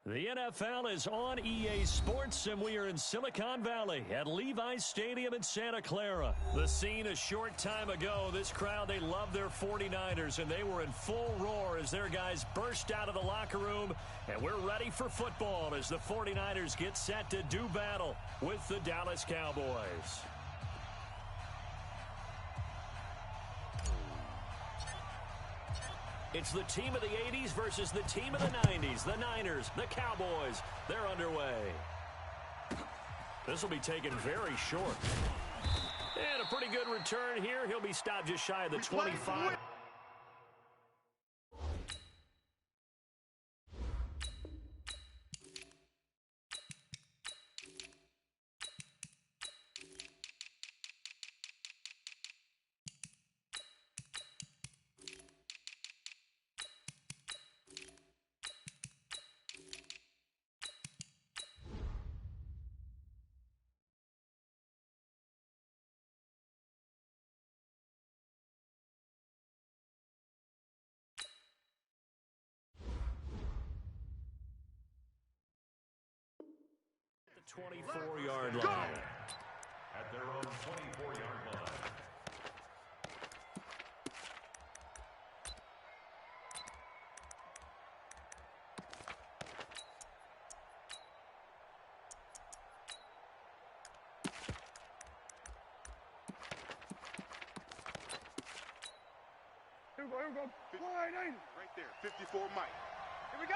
The NFL is on EA Sports, and we are in Silicon Valley at Levi's Stadium in Santa Clara. The scene a short time ago, this crowd, they love their 49ers, and they were in full roar as their guys burst out of the locker room, and we're ready for football as the 49ers get set to do battle with the Dallas Cowboys. It's the team of the 80s versus the team of the 90s. The Niners, the Cowboys, they're underway. This will be taken very short. And a pretty good return here. He'll be stopped just shy of the 25. The 24-yard line. At their own 24-yard line. Here we go. Wide 80. Right there, 54 Mike. Here we go.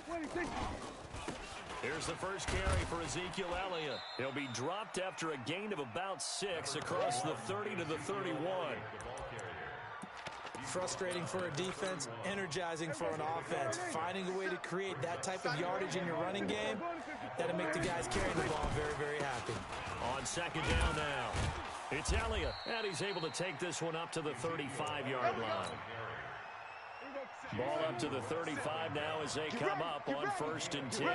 26. Here's the first carry for Ezekiel Elliott. He'll be dropped after a gain of about 6 across the 30 to the 31. Frustrating for a defense, energizing for an offense. Finding a way to create that type of yardage in your running game, that'll make the guys carrying the ball very, very happy. On second down now, it's Elliott, and he's able to take this one up to the 35-yard line. Ball up to the 35 now as they come up on 1st and 10.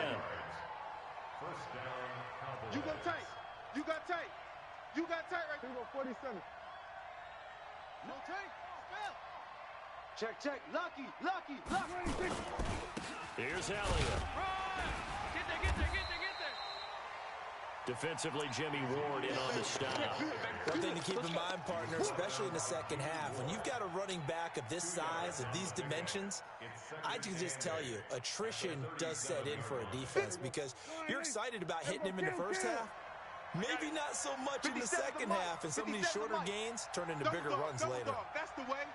You go tight. You got tight. You got tight right Here we go, 47. No tight. Check. Lucky. 26. Here's Elliott. Run! Get there. Defensively, Jimmy Ward in on the stop. One thing to keep in mind, partner, especially in the second half, when you've got a running back of this size, of these dimensions, I can just tell you, attrition does set in for a defense because you're excited about hitting him in the first half. Maybe not so much in the second half, and some of these shorter gains turn into bigger runs later. That's the way.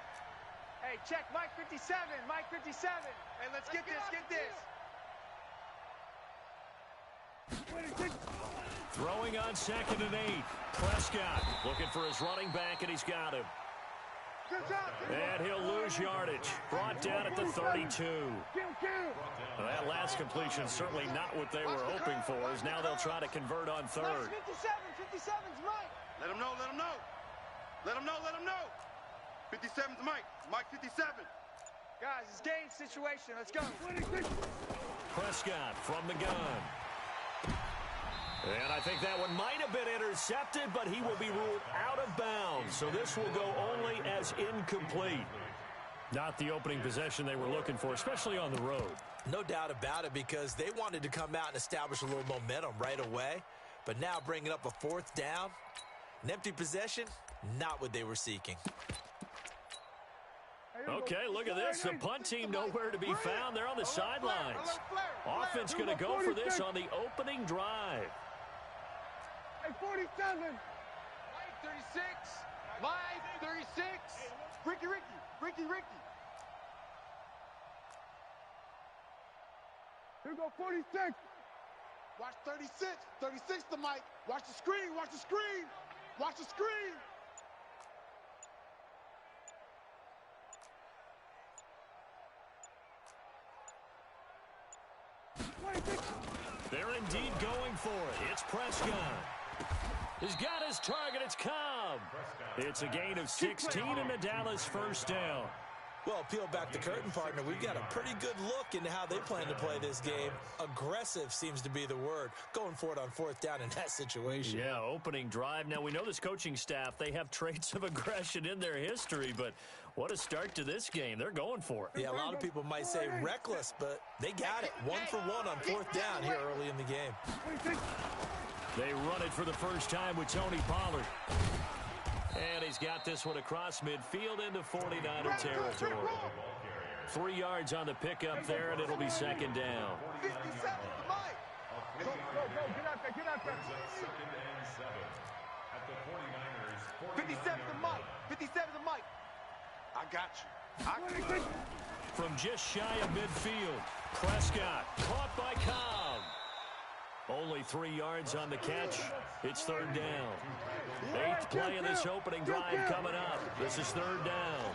Hey, check Mike 57. Hey, let's get this. 26. Throwing on 2nd and 8. Prescott looking for his running back, and he's got him. Good job. And he'll lose yardage. Brought down at the 32. Well, that last completion certainly not what they were hoping for, as now they'll try to convert on 3rd. 57's Mike. Let him know. 57's Mike. Mike 57. Guys, it's game situation. Let's go. 26. Prescott from the gun. And I think that one might have been intercepted, but he will be ruled out of bounds. So this will go only as incomplete. Not the opening possession they were looking for, especially on the road. No doubt about it, because they wanted to come out and establish a little momentum right away. But now bringing up a 4th down, an empty possession, not what they were seeking. Okay, look at this. The punt team nowhere to be found. They're on the sidelines. Offense going to go for this on the opening drive. Hey, 47. Mike 36. Mike 36. Ricky. Here we go, 46. Watch 36. 36 to Mike. Watch the screen. They're indeed going for it. It's Prescott. He's got his target. It's Cobb. Cobb. It's a gain of 16 and a Dallas first down. Well, peel back the curtain, partner. We've got a pretty good look into how they plan to play this game. Aggressive seems to be the word. Going for it on fourth down in that situation. Yeah, opening drive. Now, we know this coaching staff, they have traits of aggression in their history, but what a start to this game. They're going for it. Yeah, a lot of people might say reckless, but they got it. 1 for 1 on fourth down here early in the game. They run it for the first time with Tony Pollard. And he's got this one across midfield into 49er territory. 3 yards on the pickup there, and it'll be second down. 57 to Mike. Go, get out there, get out there. 57 to Mike, 57 to Mike. I got you. From just shy of midfield, Prescott caught by Cobb. Only 3 yards on the catch. It's third down. 8th play of this opening drive coming up. This is third down.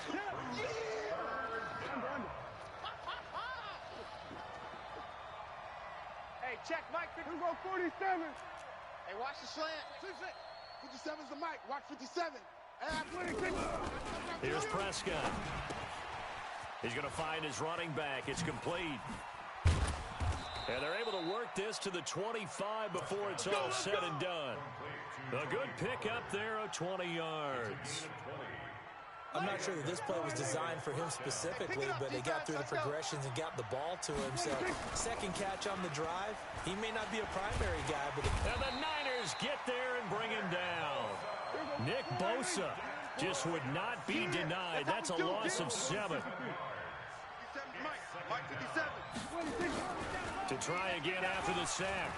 Hey, check Mike. 47. Hey, watch the slant. 57's the mic. Watch 57. Here's Prescott. He's going to find his running back. It's complete. And they're able to work this to the 25 before it's all said and done. A good pickup there of 20 yards. I'm not sure that this play was designed for him specifically, but they got through the progressions and got the ball to him. So, second catch on the drive. He may not be a primary guy, but... And the Niners get there and bring him down. Nick Bosa just would not be denied. That's a loss of 7. Mike 57. To try again after the sack.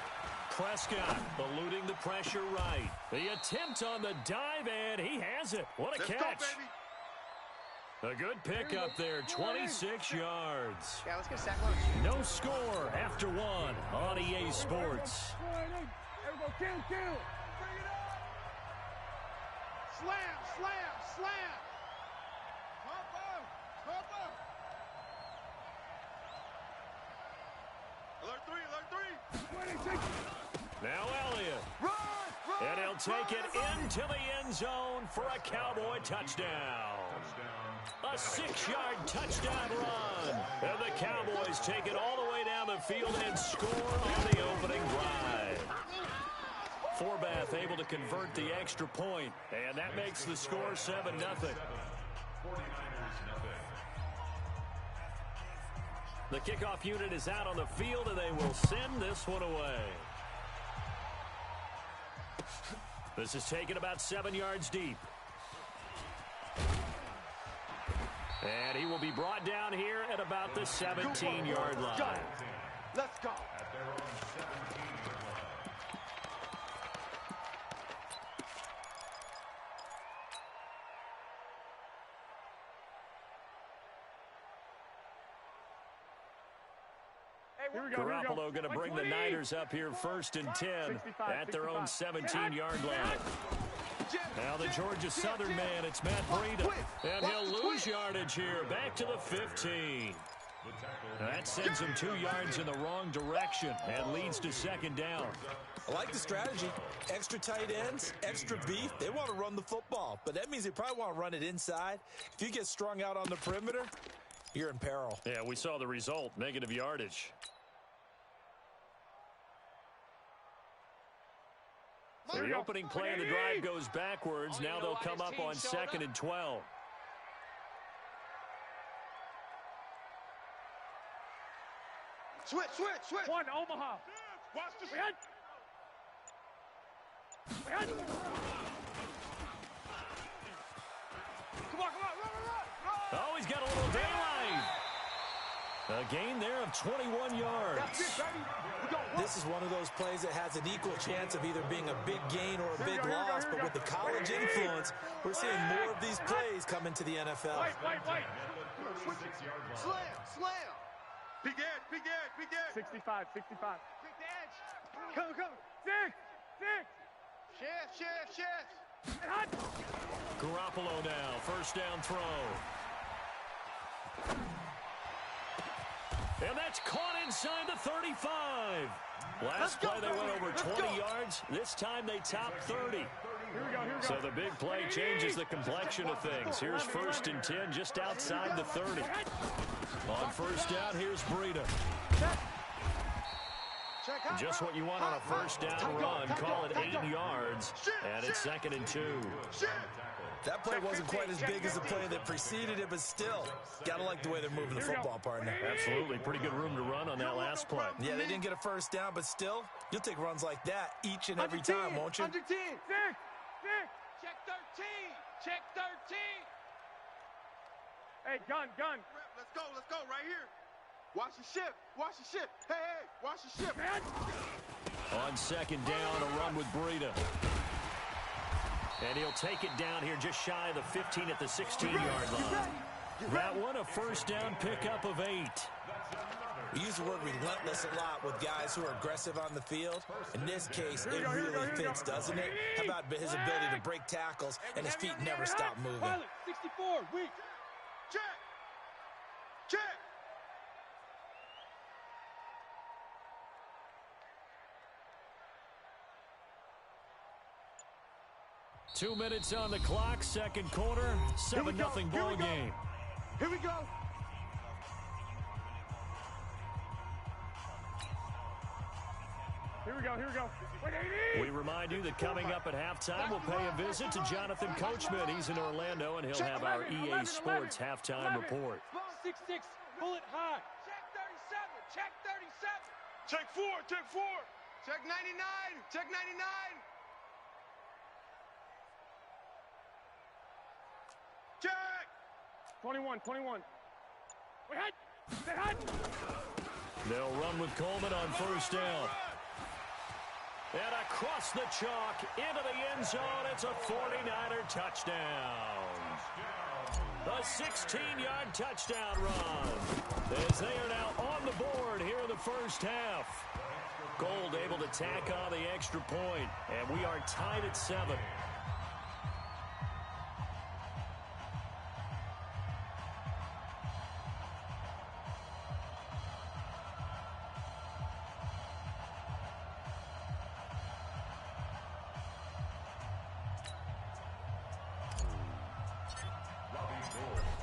Prescott eluding the pressure right. The attempt on the dive, and he has it. What a catch. A good pickup there, 26 yards. Yeah, let's get a sack lunch. No score after 1 on EA Sports. Kill. Slam. Alert 3. Now Elliott. Run. And he'll take it into the end zone for a Cowboy touchdown. A 6-yard touchdown run. And the Cowboys take it all the way down the field and score on the opening drive. Forbath able to convert the extra point, and that makes the score 7-0. The kickoff unit is out on the field, and they will send this one away. This is taken about 7 yards deep. And he will be brought down here at about the 17-yard line. Let's go. Garoppolo going to bring the Niners up here 1st and 10 at their own 17-yard line. Now the Georgia Southern man, it's Matt Breida. And he'll lose yardage here, back to the 15. That sends him 2 yards in the wrong direction and leads to second down. I like the strategy. Extra tight ends, extra beef. They want to run the football, but that means they probably want to run it inside. If you get strung out on the perimeter, you're in peril. Yeah, we saw the result, negative yardage. The opening play of the drive goes backwards. Now they'll come up on 2nd and 12. Switch. One, Omaha. Watch the Come on, run. Oh, he's got a little daylight. A gain there of 21 yards. That's it, baby. This is one of those plays that has an equal chance of either being a big gain or a big loss, but with the college influence, we're seeing more of these plays come into the NFL. Wait. Slam. Big edge. 65. Big edge. Come. Six. Shift. Garoppolo now, first down throw. And that's caught inside the 35. Last play they went over 20 yards. This time they topped 30. So the big play changes the complexion of things. Here's 1st and 10 just outside the 30. On 1st down, here's Breida. Just what you want on a 1st down run. Call it 8 yards, and it's 2nd and 2. That play wasn't quite as big as the play that preceded it, but still, got to like the way they're moving the football, partner. Absolutely. Pretty good room to run on that last play. Yeah, they didn't get a 1st down, but still, you'll take runs like that each and every time, won't you? Under 10. Check 13. Check 13. Hey, gun. Let's go, right here. Watch the shift. Hey, watch the shift. On 2nd down, a run with Breida. And he'll take it down here just shy of the 15 at the 16-yard line. That one, a 1st down pickup of 8. We use the word relentless a lot with guys who are aggressive on the field. In this case, it really fits, doesn't it? How about his ability to break tackles and his feet never stop moving? 64, weak. Check. 2 minutes on the clock, 2nd quarter, 7-0 ball game. Here we go. We remind you that coming up at halftime, we'll pay a visit to Jonathan Coachman. He's in Orlando, and he'll have our EA Sports halftime report. 6-6, bullet high. Check 37. Check 4. Check 99. Check 99. Check. 21. Wait, hide. They'll run with Coleman on 1st down. And across the chalk, into the end zone, it's a 49er touchdown. A 16-yard touchdown run. As they are now on the board here in the 1st half. Gold able to tack on the extra point, and we are tied at 7.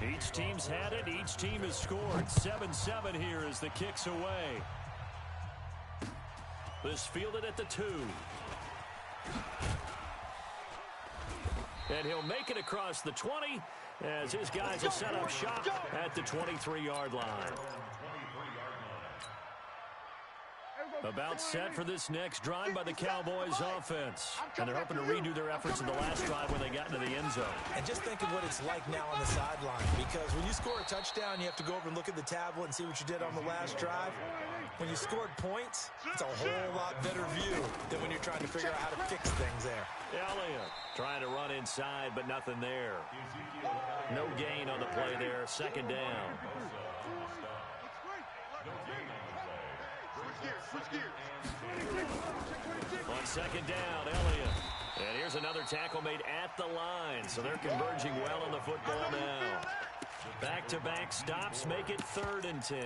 Each team's had it. Each team has scored. 7-7 here as the kick's away. This fielded at the 2. And he'll make it across the 20 as his guys will set up shop at the 23-yard line. About set for this next drive by the Cowboys offense. And they're hoping to redo their efforts in the last drive when they got into the end zone. And just think of what it's like now on the sideline. Because when you score a touchdown, you have to go over and look at the tablet and see what you did on the last drive. When you scored points, it's a whole lot better view than when you're trying to figure out how to fix things there. Elliott trying to run inside, but nothing there. No gain on the play there. 2nd down. On 2nd down, Elliott. And here's another tackle made at the line. So they're converging well on the football now. Back-to-back stops make it 3rd and 10.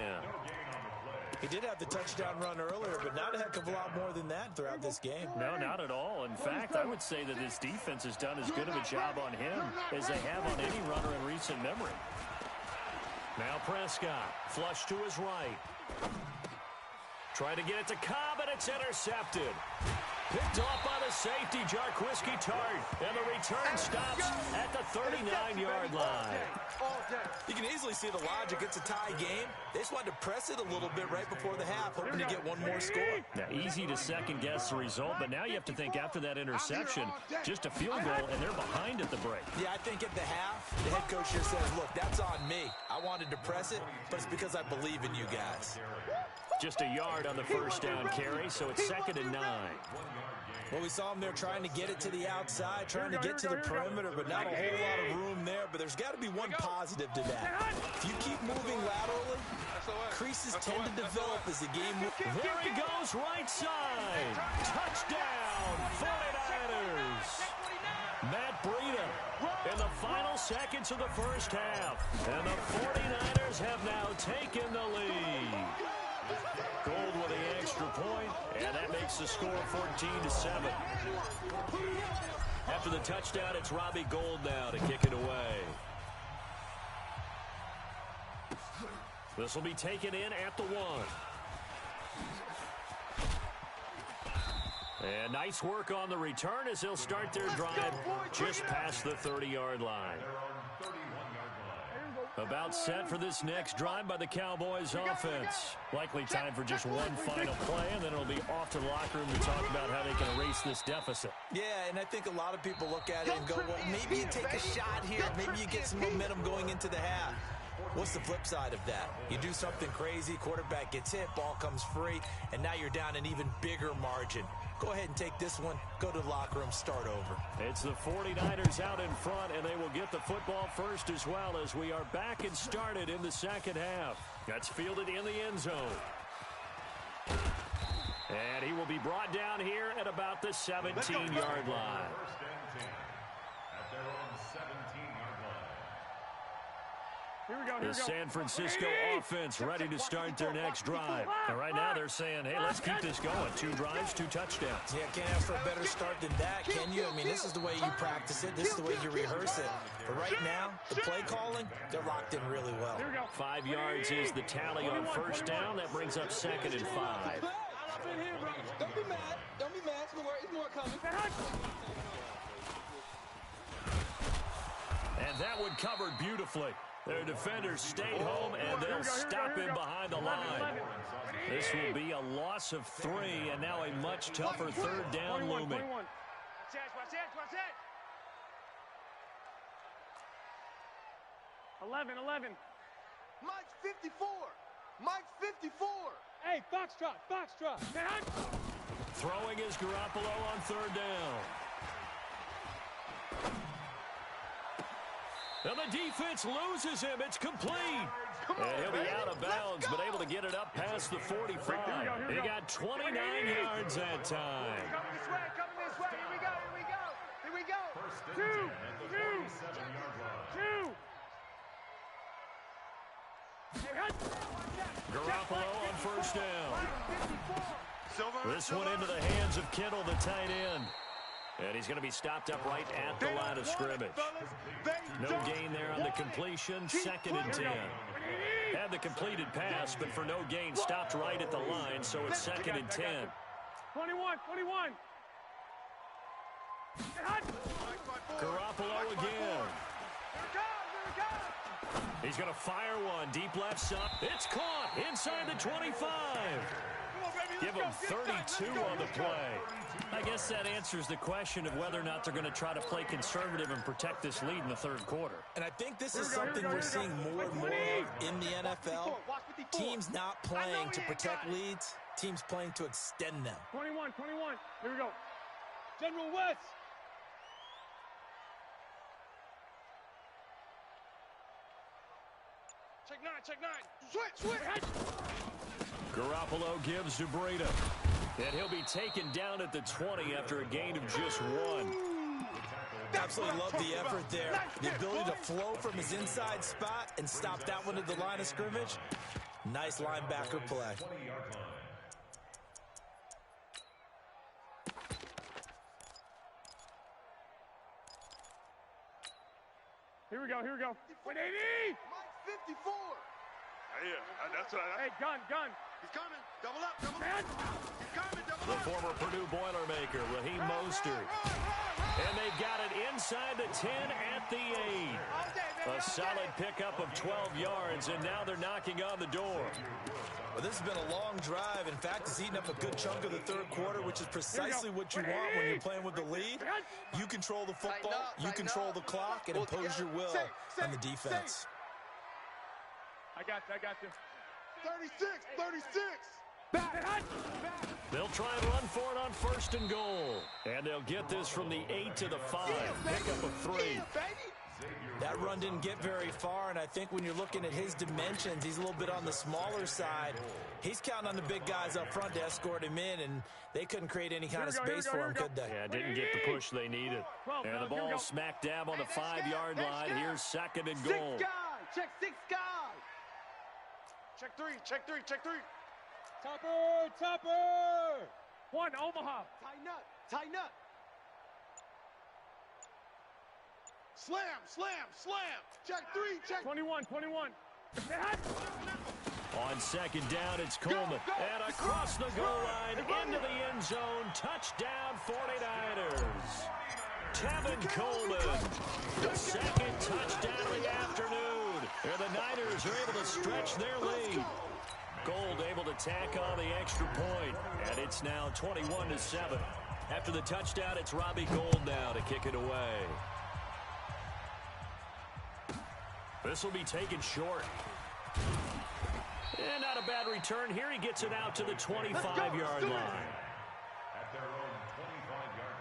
He did have the touchdown run earlier, but not a heck of a lot more than that throughout this game. No, not at all. In fact, I would say that this defense has done as good of a job on him as they have on any runner in recent memory. Now Prescott, flush to his right. Trying to get it to Cobb, and it's intercepted. Picked off by the safety, Jarquiski Tart. And the return stops at the 39-yard line. You can easily see the logic. It's a tie game. They just wanted to press it a little bit right before the half, hoping to get one more score. Now, easy to second-guess the result, but now you have to think after that interception, just a field goal, and they're behind at the break. Yeah, I think at the half, the head coach just says, look, that's on me. I wanted to press it, but it's because I believe in you guys. Just a yard on the 1st down carry, so it's 2nd and 9. Well, we saw him there trying to get it to the outside, trying to get to the perimeter, but not a whole lot of room there. But there's got to be one positive to that. If you keep moving laterally, creases tend to develop as the game moves. There he goes, right side. Touchdown, 49ers. Matt Breida in the final seconds of the 1st half. And the 49ers have now taken the lead. Gold with the extra point, and that makes the score 14-7. After the touchdown, it's Robbie Gould now to kick it away. This will be taken in at the 1. And nice work on the return as they'll start their drive just past the 30-yard line. About set for this next drive by the Cowboys offense. Likely time for just one final play, and then it'll be off to the locker room to talk about how they can erase this deficit. Yeah, and I think a lot of people look at it and go, well, maybe you take a shot here. Maybe you get some momentum going into the half. What's the flip side of that? You do something crazy, quarterback gets hit, ball comes free, and now you're down an even bigger margin. Go ahead and take this one, go to the locker room, start over. It's the 49ers out in front, and they will get the football first as well as we are back and started in the second half. That's fielded in the end zone. And he will be brought down here at about the 17-yard line. The San Francisco offense ready to start their next drive. And right now they're saying, hey, let's keep this going. 2 drives, 2 touchdowns. Yeah, can't ask for a better start than that, can you? I mean, this is the way you practice it. This is the way you rehearse it. But right now, the play calling, they're locked in really well. 5 yards is the tally on first down. That brings up 2nd and 5. Don't be mad. Don't be mad. It's more coming. And that one covered beautifully. Their defenders stayed home, and they'll stop him behind the line. This will be a loss of 3, and now a much tougher third down looming. Watch that. 11. Mike's 54. Mike's 54. Hey, Foxtrot. Throwing is Garoppolo on third down. And the defense loses him. It's complete. And he'll be out of bounds, but able to get it up past the 45. He got 29 yards that time. Coming this way. Here we go. Two. Garoppolo on first down. This one into the hands of Kittle, the tight end. And he's going to be stopped up right at the line of scrimmage. No gain there on the completion. 2nd and 10. Had the completed pass, but for no gain, stopped right at the line, so it's 2nd and 10. 21. Garoppolo again. He's going to fire one. Deep left side. It's caught inside the 25. Give him 32 on the play. I guess that answers the question of whether or not they're going to try to play conservative and protect this lead in the third quarter. And I think this is something we're seeing more and more of in the NFL. Teams not playing to protect leads, teams playing to extend them. 21. Here we go. General West. Check nine. Switch. Garoppolo gives to Breida. And he'll be taken down at the 20 after a gain of just 1. Absolutely love the effort there. The ability to flow from his inside spot and stop that one at the line of scrimmage. Nice linebacker play. Here we go. 180. Mike's 54. That's right. Hey, gun. He's coming. Double up. He's coming. Double The up. former Purdue Boilermaker, Raheem Mostert. And they've got it inside the 10 at the 8. A solid pickup of 12 yards, and now they're knocking on the door. Well, this has been a long drive. In fact, it's eaten up a good chunk of the third quarter, which is precisely what you want when you're playing with the lead. You control the football, you control the clock, and impose your will on the defense. I got you. 36. Back. They'll try and run for it on first and goal. And they'll get this from the 8 to the 5. Pickup of 3. That run didn't get very far, and I think when you're looking at his dimensions, he's a little bit on the smaller side. He's counting on the big guys up front to escort him in, and they couldn't create any kind of space for him, could they? Yeah, didn't get the push they needed. And the ball smack dab on the 5-yard line. Here's 2nd and goal. Check 6 guys. Check three. Topper. 1, Omaha. Tighten up. Slam, slam, slam. Check 3, check 21. On second down, it's Coleman. And across the goal line, into the end zone. Touchdown, 49ers. Tevin Coleman, the second touchdown of the afternoon. And the Niners are able to stretch their lead. Gold able to tack on the extra point. And it's now 21-7. After the touchdown, it's Robbie Gould now to kick it away. This will be taken short. And not a bad return here. He gets it out to the 25-yard line. At their own 25-yard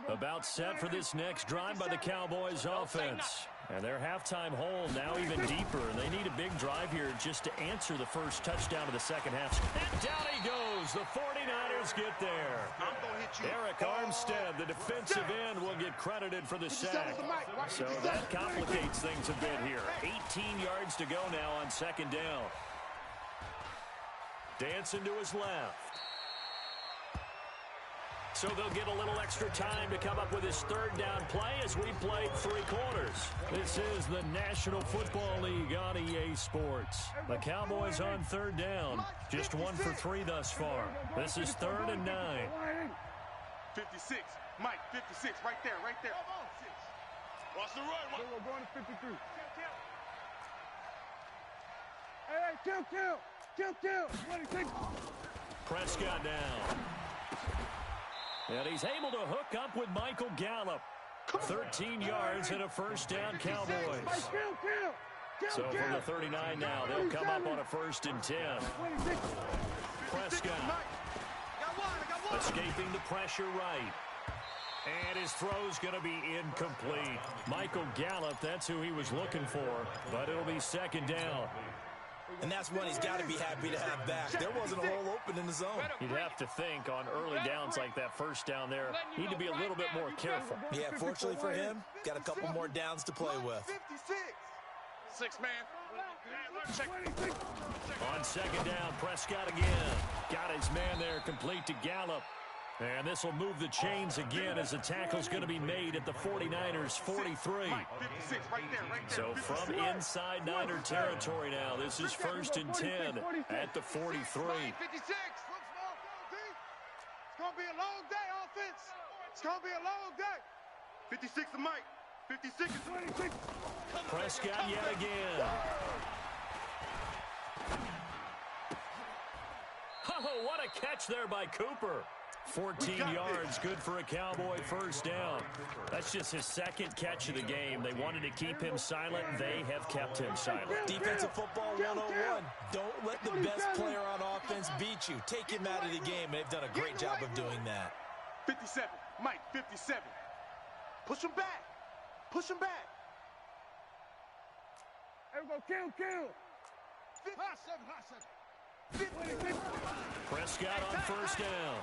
line. About set for this next drive by the Cowboys offense. And their halftime hole now even deeper. And they need a big drive here just to answer the first touchdown of the second half. And down he goes. The 49ers get there. Eric Armstead, the defensive end, will get credited for the sack. So that complicates things a bit here. 18 yards to go now on second down. Dancing to his left. So they'll get a little extra time to come up with his third down play as we played 3 quarters. This is the National Football League on EA Sports. The Cowboys on third down. Just 1 for 3 thus far. This is 3rd and 9. 56. Mike, 56. Right there. Watch the run. We're going to 53. Hey, kill. 26. Prescott down. And he's able to hook up with Michael Gallup. 13 yards and a first down, Cowboys. So from the 39 now, they'll come up on a 1st and 10. Prescott escaping the pressure right. And his throw's going to be incomplete. Michael Gallup, that's who he was looking for, but it'll be 2nd down. And that's one he's got to be happy to have back. There wasn't a hole open in the zone. You'd have to think on early downs like that first down there, need to be a little bit more careful. Yeah, fortunately for him, got a couple more downs to play with. 56. 6 man. Check. On 2nd down, Prescott again. Got his man there, complete to Gallup. And this will move the chains again as the tackle's going to be made at the 49ers' 43. So from inside Niner territory now, this is 1st and 10 at the 43. 56. Look small, D. It's going to be a long day, offense. It's going to be a long day. 56 to Mike. 56 is 26. Prescott yet again. Oh, what a catch there by Cooper. 14 yards, good for a Cowboy first down. That's just his 2nd catch of the game. They wanted to keep him silent. They have kept him silent. Defensive football 101. Don't let the best player on offense beat you. Take him out of the game. They've done a great job of doing that. 57. Mike, 57. Push him back. Push him back. There we go. Kill. Hot 7. Prescott on first down.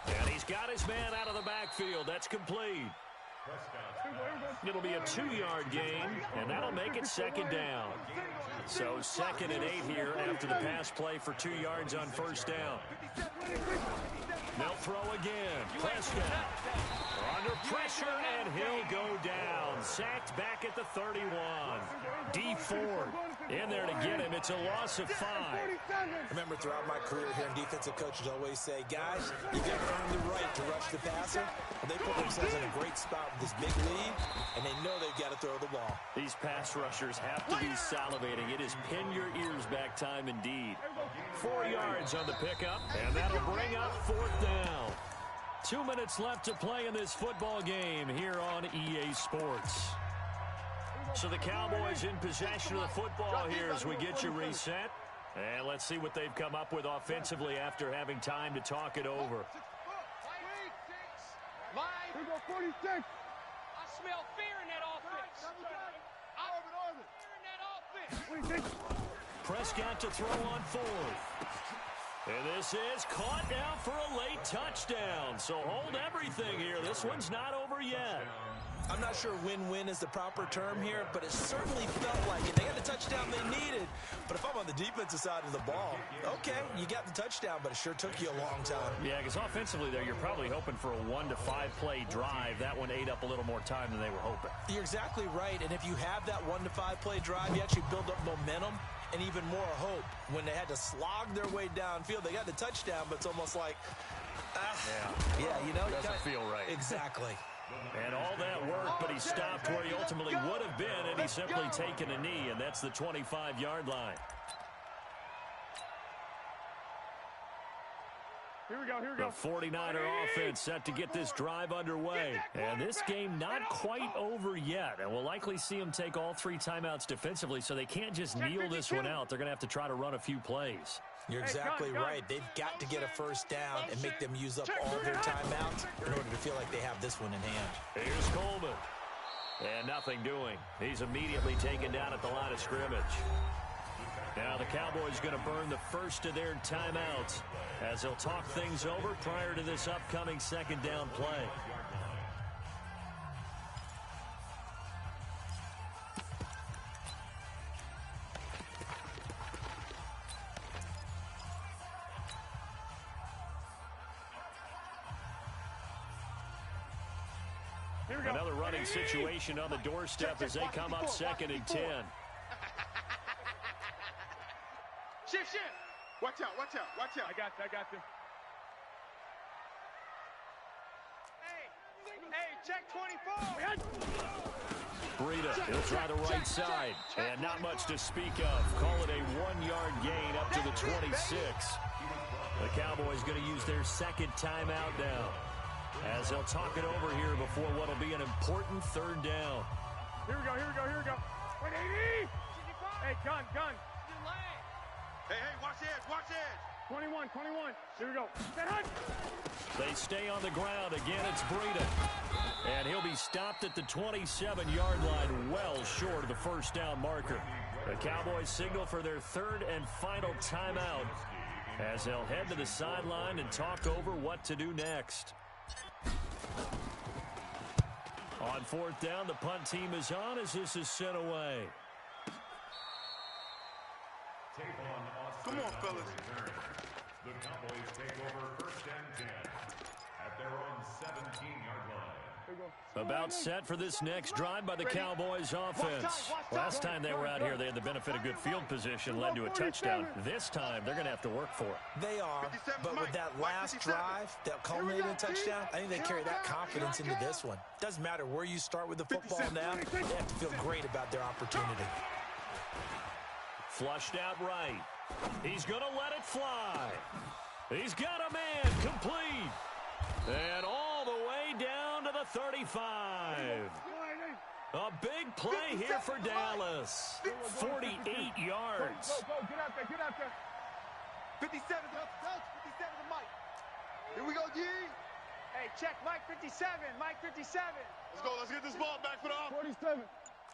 And he's got his man out of the backfield. That's complete. It'll be a 2-yard gain, and that'll make it 2nd down. So 2nd and 8 here after the pass play for 2 yards on first down. They'll throw again. Prescott under pressure, and he'll go down. Sacked back at the 31. D Ford in there to get him. It's a loss of 5. Remember, throughout my career here, defensive coaches always say, guys, you got to earn the right to rush the passer. And they put themselves in a great spot with this big lead, and they know they've got to throw the ball. These pass rushers have to be salivating. It is pin your ears back time indeed. 4 yards on the pickup, and that'll bring up 4th down. 2 minutes left to play in this football game here on EA Sports. So the Cowboys in possession of the football here as we get you reset. And let's see what they've come up with offensively after having time to talk it over. Here go 46. I smell fear in that offense. Fear in that offense. 26. Prescott to throw on 4th. And this is caught now for a late touchdown. So hold everything here. This one's not over yet. I'm not sure win-win is the proper term here, but it certainly felt like it. They got the touchdown they needed, but if I'm on the defensive side of the ball, okay, you got the touchdown, but it sure took you a long time. Yeah, because offensively there, you're probably hoping for a 1 to 5 play drive. That one ate up a little more time than they were hoping. You're exactly right, and if you have that 1 to 5 play drive, you actually build up momentum and even more hope. When they had to slog their way downfield, they got the touchdown, but it's almost like, you know, doesn't feel right. Exactly. And all that work, but he stopped where he ultimately would have been, and he's simply taken a knee, and that's the 25-yard line. Here we go, here we go. The 49er offense set to get this drive underway. And this game not quite over yet. And we'll likely see them take all 3 timeouts defensively, so they can't just kneel this one out. They're going to have to try to run a few plays. You're exactly right. They've got to get a first down and make them use up all their timeouts in order to feel like they have this one in hand. Here's Coleman. And nothing doing. He's immediately taken down at the line of scrimmage. Now the Cowboys going to burn the first of their timeouts as they'll talk things over prior to this upcoming second down play. Another running situation on the doorstep as they come up 2nd and 10. Shift. Watch out. I got you. Hey, check 24. Breida, he'll try the right side. And not much to speak of. Call it a 1-yard gain up to the 26. The Cowboys going to use their second timeout now, as they'll talk it over here before what will be an important third down. Here we go. 180. Hey, gun. Hey, watch edge. 21. Here we go. They stay on the ground. Again, it's Breida. And he'll be stopped at the 27-yard line, well short of the first down marker. The Cowboys signal for their third and final timeout as they'll head to the sideline and talk over what to do next. On 4th down, the punt team is on as this is sent away. Come on, fellas. The Cowboys take over 1st and 10 at their own 17-yard line. About set for this next drive by the Cowboys offense. Last time they were out here, they had the benefit of good field position, led to a touchdown. This time, they're going to have to work for it. They are, but with that last drive that culminated in a touchdown, I think they carry that confidence into this one. Doesn't matter where you start with the football now, they have to feel great about their opportunity. Flushed out right. He's going to let it fly. He's got a man complete. And all the way down to the 35. A big play here for Dallas. 48 yards. Go, get out there. 57 to Mike. Here we go, G. Hey, check Mike 57. Let's get this ball back for the offense. 47.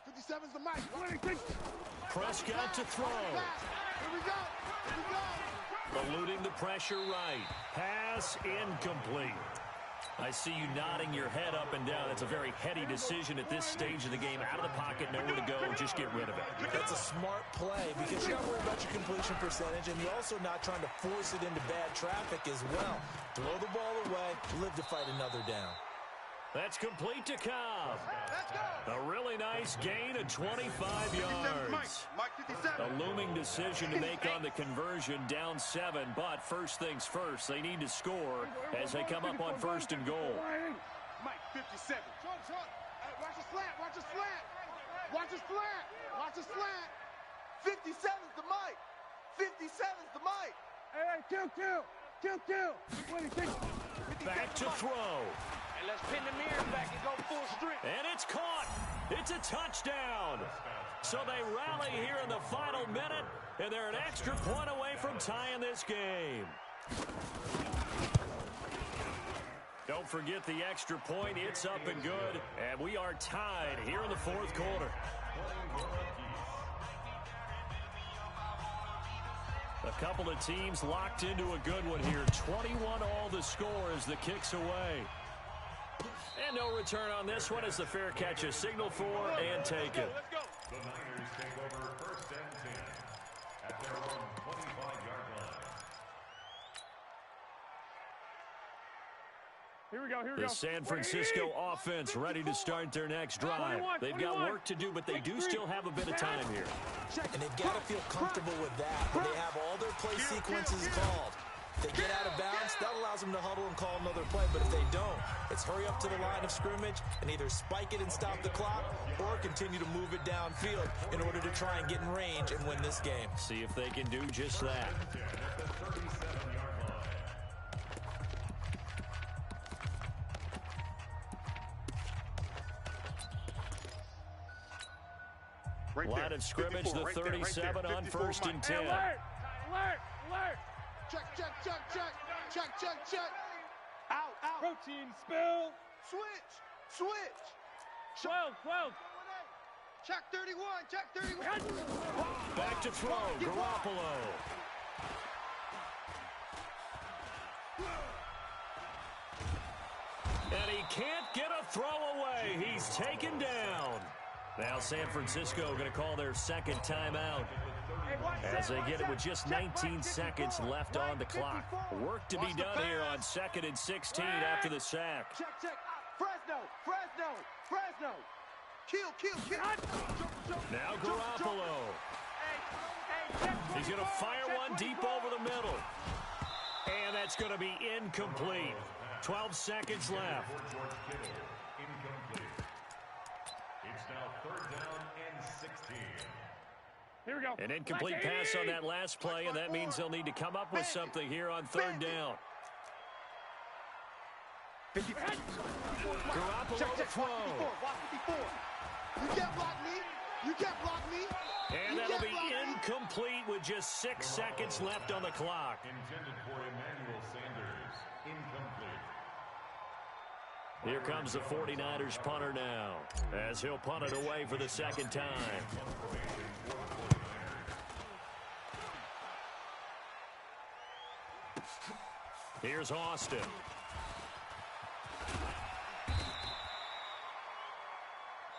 57's the Mike. Prescott to throw. Here we go. Eluding the pressure right. Pass incomplete. I see you nodding your head up and down. That's a very heady decision at this stage of the game. Out of the pocket, nowhere to go. Just get rid of it. That's a smart play because you're not worried about your completion percentage, and you're also not trying to force it into bad traffic as well. Throw the ball away, live to fight another down. That's complete to Cobb. A really nice gain of 25 yards. Mike 57. A looming decision to make on the conversion, down 7. But first things first, they need to score as they come up on 1st and goal. Mike 57. Short. Hey, watch the slant. 57's the Mike. 57's the Mike. Hey, kill. Back to throw. And let's pin the mirror back and go full strength. And it's caught. It's a touchdown. So they rally here in the final minute, and they're an extra point away from tying this game. Don't forget the extra point. It's up and good, and we are tied here in the 4th quarter. A couple of teams locked into a good one here. 21 all the score as the kick's away. And no return on this one as the fair catch is signaled for and taken. The Niners take over first and 10 at their own 25-yard line. Here we go, here we The go. San Francisco offense ready to start their next drive. They've got work to do, but they do still have a bit of time here. And they've got to feel comfortable with that when they have all their play sequences called. If they get out of bounds, that allows them to huddle and call another play. But if they don't, it's hurry up to the line of scrimmage and either spike it and stop the clock or continue to move it downfield in order to try and get in range and win this game. See if they can do just that. Line of scrimmage, the 37 on first and 10. Alert! Alert! Alert! Check, check, check, check. Check, check, check. Out, out. Protein spill! Switch, switch. 12, 12. Check 31, check 31. Back to throw, Garoppolo. And he can't get a throw away. He's taken down. Now San Francisco going to call their second timeout as they get it with just 19 seconds left on the clock. Work to be done here on 2nd and 16 after the sack. Check, check. Fresno, Fresno, Fresno. Kill, kill, kill. Now Garoppolo. He's going to fire one deep over the middle. And that's going to be incomplete. 12 seconds left. It's now 3rd down and 16. Here we go. An incomplete pass on that last play, and that means they'll need to come up with something here on 3rd down. Garoppolo Check, to check. throw. Watch 54. You can't block me. You can't block me. And that'll be incomplete with just 6 seconds left on the clock. Intended for Emmanuel Sanders. Incomplete. Here comes the 49ers punter now, as he'll punt it away for the second time. Here's Austin.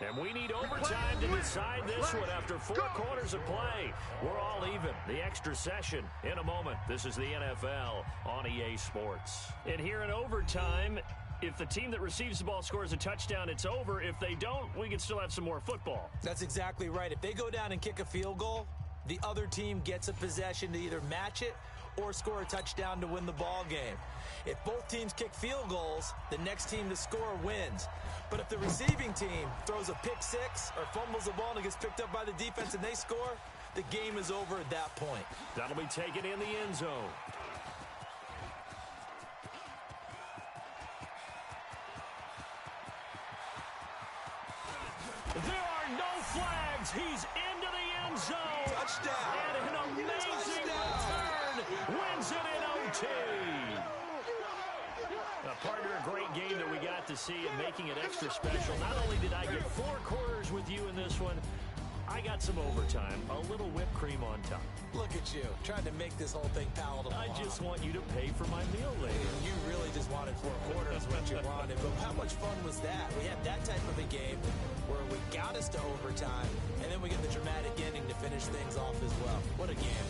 And we need overtime to decide this one after 4 quarters of play. We're all even. The extra session in a moment. This is the NFL on EA Sports. And here in overtime, if the team that receives the ball scores a touchdown, it's over. If they don't, we can still have some more football. That's exactly right. If they go down and kick a field goal, the other team gets a possession to either match it or score a touchdown to win the ball game. If both teams kick field goals, the next team to score wins. But if the receiving team throws a pick six or fumbles the ball and it gets picked up by the defense and they score, the game is over at that point. That'll be taken in the end zone. There are no flags. He's into the end zone. Touchdown. And an amazing return wins it in OT. Partner, a great game that we got to see and making it extra special. Not only did I get 4 quarters with you in this one, I got some overtime, a little whipped cream on top. Look at you, trying to make this whole thing palatable. I just want you to pay for my meal later. You really just wanted 4 quarters, what you wanted. But how much fun was that? We had that type of a game where we got us to overtime, and then we get the dramatic ending to finish things off as well. What a game.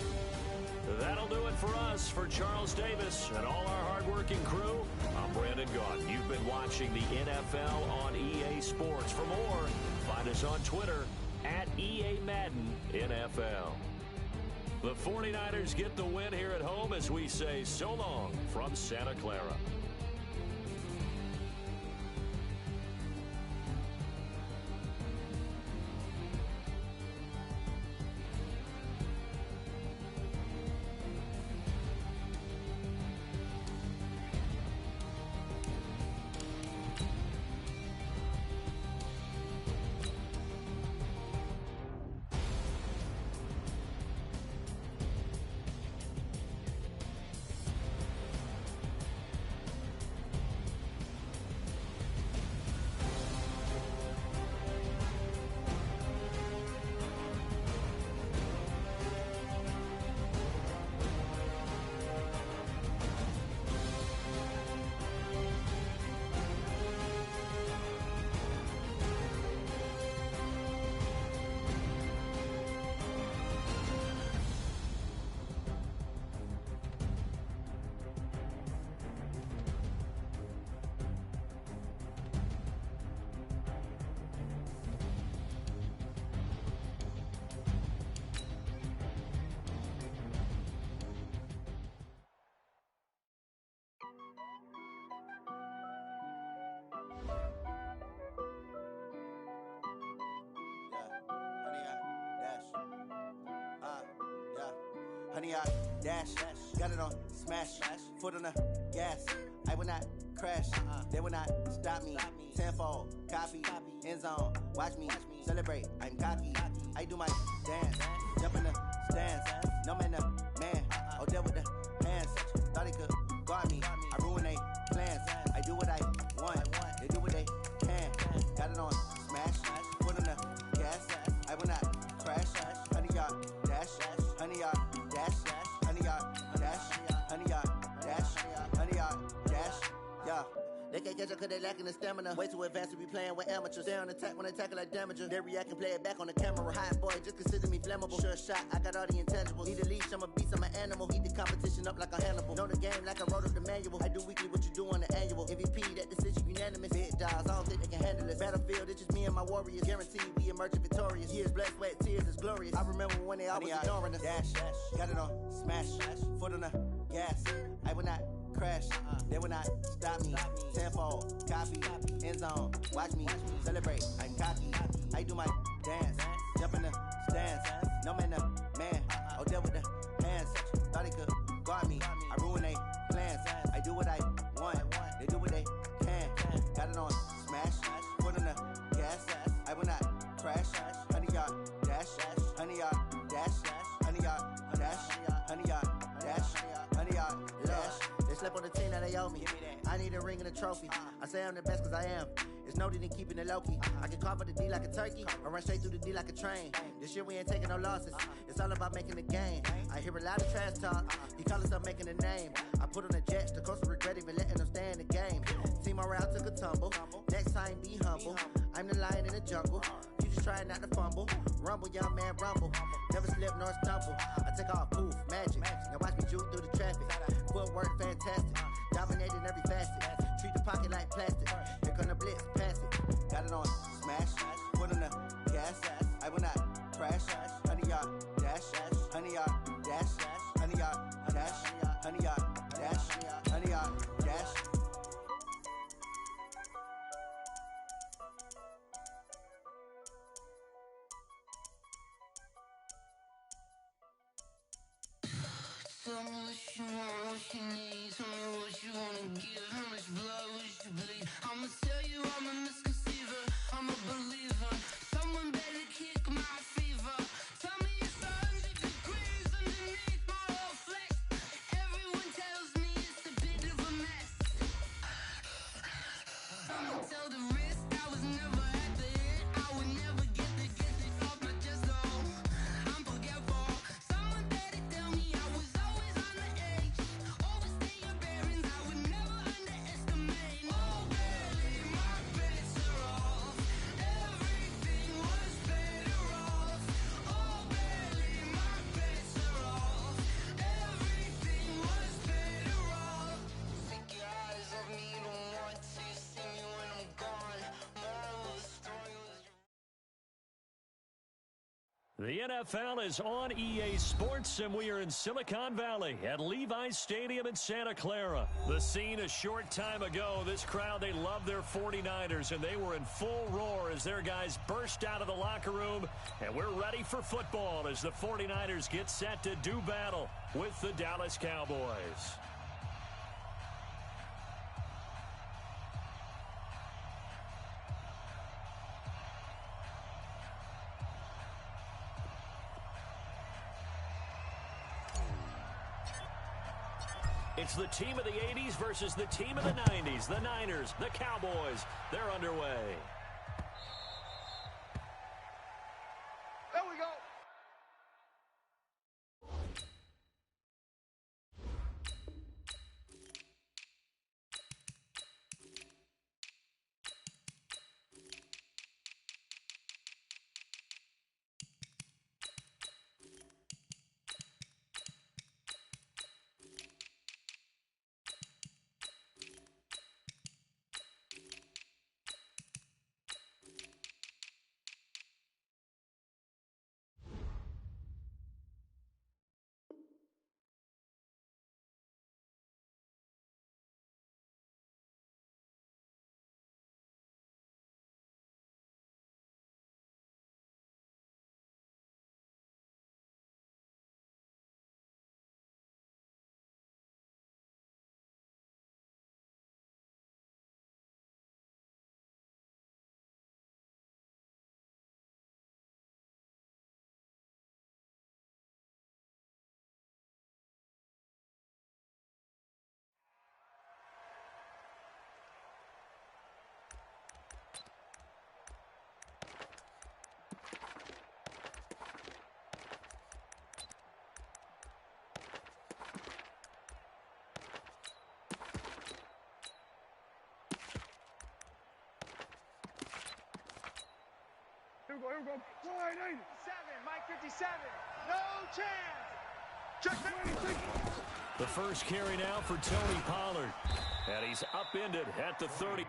That'll do it for us. For Charles Davis and all our hardworking crew, I'm Brandon Gaunt. You've been watching the NFL on EA Sports. For more, find us on Twitter at EA Madden NFL. The 49ers get the win here at home as we say so long from Santa Clara. 100 yard dash. Got it on smash. Foot on the gas. I will not crash. They will not stop me. Tenfold, copy, end zone. Watch me celebrate. I'm cocky. I do my dance. Jump in the stands. No man, the man. Oh, there with the hands. Thought he could guard me. I ruin they plans. I do what I want. They do what they can. Got it on smash. Foot on the gas. I will not crash. 100 yard dash. 100 yard dash. 100 yard dash. 100 yard dash. 100 yard dash. Yeah. They can't catch up cause they lacking the stamina. Way too advanced to be playing with amateurs. Stay on attack when they tackle like damager. They react and play it back on the camera. Hot boy, just consider me flammable. Sure shot, I got all the intangibles. Need a leash, I'm a beast, I'm an animal. Heat the competition up like a Hannibal. Know the game like I wrote up the manual. I do weekly what you do on the annual. MVP, that decision unanimous. Big dogs, I don't think they can handle it. Battlefield, it's just me and my warriors. Guaranteed we emerge victorious. Years, blood, sweat, tears, it's glorious. I remember when they always ignoring us. Dash, got it on smash. Foot on the gas. I will not crash. They will not stop me. Tenfold, copy, end zone. Watch me celebrate. I'm cocky. I do my dance. Jump in the stands. No man, the man. Oh, there with the hands. Thought he could guard me. I ruin they plans. I do what I want. They do what they can. Got it on smash. Foot on the gas. I will not crash. 100 yard dash. 100 yard dash. 100 yard dash. 100 yard dash. 100 yard dash. They slept on the team that they owe me. I need a ring and a trophy. I say I'm the best cause I am. It's no need in keeping it low-key. I can carve up the D like a turkey or run straight through the D like a train. This year we ain't taking no losses. It's all about making the game. I hear a lot of trash talk. He call us up making a name. I put on the jets. The coach will regret even letting them stay in the game. Team around took a tumble. Next time be humble. I'm the lion in the jungle. You just try not to fumble. Rumble, young man, rumble. Never slip nor stumble. I take off, poof, magic. Now watch me juke through the traffic. Footwork fantastic. Dominating every facet. Treat the pocket like plastic. Here come the blitz, pass it. Got it on smash. Foot on the gas. I will not crash. 100 yard dash. 100 yard dash. 100 yard dash. 100 yard dash. 100 yard dash. Tell me what you want, what you need. Tell me what you wanna give. How much blood would you bleed? I'ma tell you I'm a misconceiver. I'm a believer. Someone better kick my fever. Tell me it's 100 degrees underneath my whole flesh. Everyone tells me it's a bit of a mess. I'ma tell the risk I was never at the end. I would never get it off my chest. Oh, I'm forgetful. Someone better tell me I was always on the edge. Overstay your bearings, I would never underestimate. Oh, barely, my bets are off. Everything was better off. Oh, barely, my bets are off. Everything was better off. Take your eyes off me, you don't want to see me when I'm gone. Moral of the story was The NFL is on EA Sports, and we are in Silicon Valley at Levi's Stadium in Santa Clara. The scene a short time ago, this crowd, they love their 49ers, and they were in full roar as their guys burst out of the locker room, and we're ready for football as the 49ers get set to do battle with the Dallas Cowboys. It's the team of the 80s versus the team of the 90s. The Niners, the Cowboys, they're underway. There we go. we go. 480. 7, Mike 57. No chance. Check 26. The first carry now for Tony Pollard. And he's upended at the 30.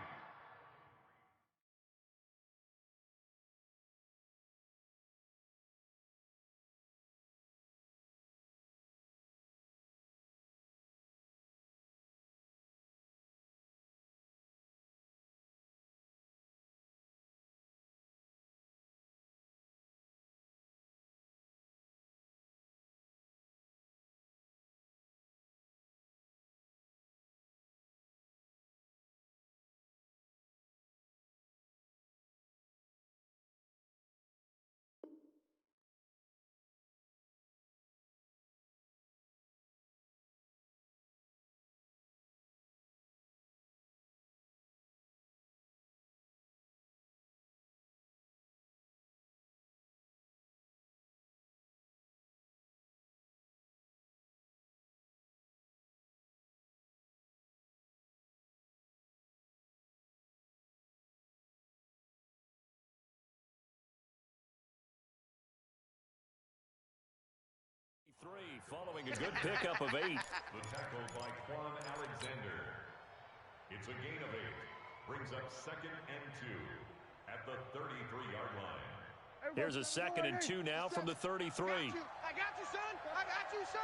Following a good pickup of 8. The tackle by Quan Alexander. It's a gain of 8. Brings up 2nd and 2 at the 33-yard line. Here's a 2nd and 2 now from the 33. I got you, son. I got you, son.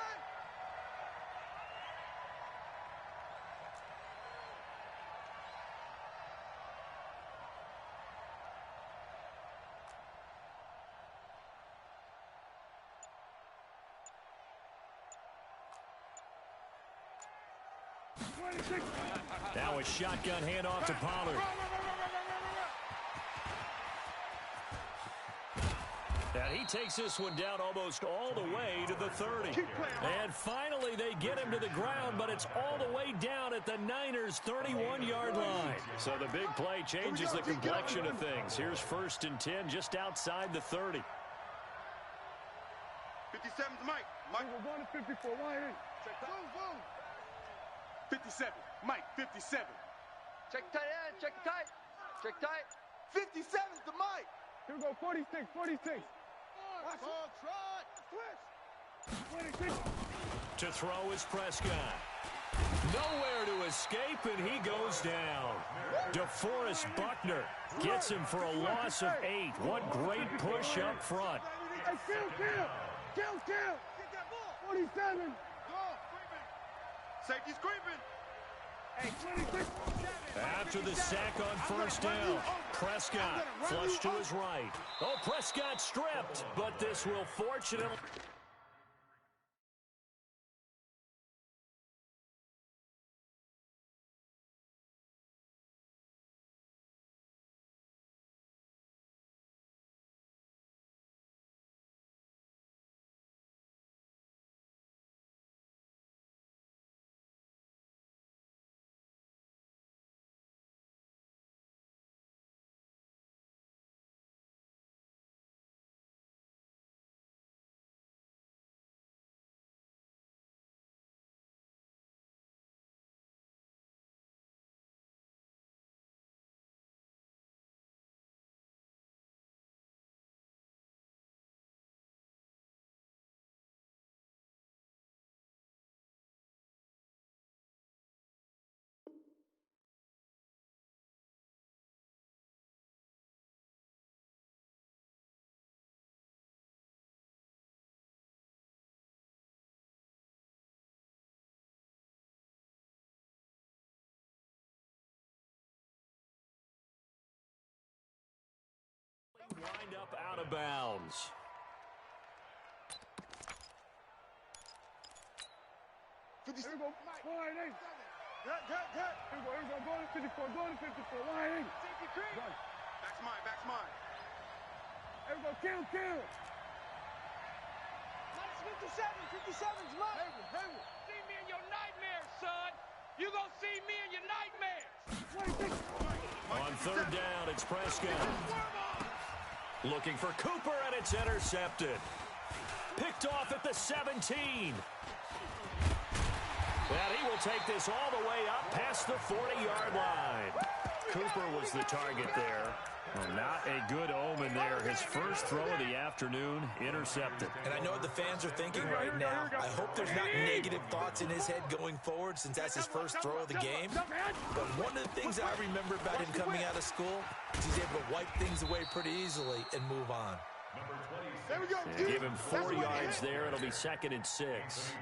Now a shotgun handoff to Pollard. And he takes this one down almost all the way to the 30. And finally they get him to the ground, but it's all the way down at the Niners' 31-yard line. So the big play changes the complexion of things. Here's 1st and 10 just outside the 30. 57's Mike. Mike. We're going to 54. Why ain't? Boom, boom. 57. Mike, 57. Check tight end. Check tight. Check tight. 57's the Mike. Here we go. 46. 46. Watch it. Switch. 26. To throw is Prescott. Nowhere to escape, and he goes down. DeForest Buckner gets him for a loss of 8. What great push up front. Hey, kill. 47. Safety's creeping. Hey, 26. After the sack on 1st down, Prescott flush to his right. Oh, Prescott stripped, but this will fortunately... Wind up out of bounds. Here we go. 488. Good. Here we go. Go to 54. Go to 54. 180. Safety creep. Back's mine. Here we go. Kill. Mike's 57. 57's mine. Hayward. See me in your nightmares, son. You gonna see me in your nightmares. 26. On 3rd down, it's Prescott. Looking for Cooper, and it's intercepted. Picked off at the 17. And he will take this all the way up past the 40-yard line. Cooper was the target there. Well, not a good omen there. His first throw of the afternoon intercepted. And I know what the fans are thinking right now. I hope there's not negative thoughts in his head going forward since that's his first throw of the game. But one of the things I remember about him coming out of school is he's able to wipe things away pretty easily and move on. Give him 4 yards there. It'll be 2nd and 6.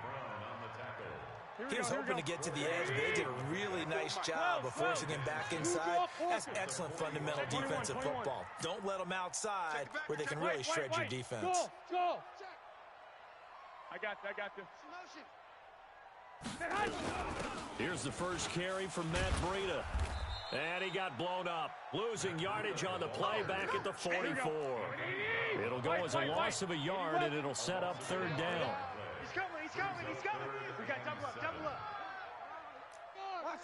He was hoping to get to the edge, but they did a really nice job of forcing him back inside. That's excellent fundamental defensive football. Don't let them outside where they can really shred your defense. Go. I got this. Here's the first carry from Matt Breida. And he got blown up, losing yardage on the play back at the 44. It'll go as a loss of a yard, and it'll set up 3rd down. He's coming. We got double up.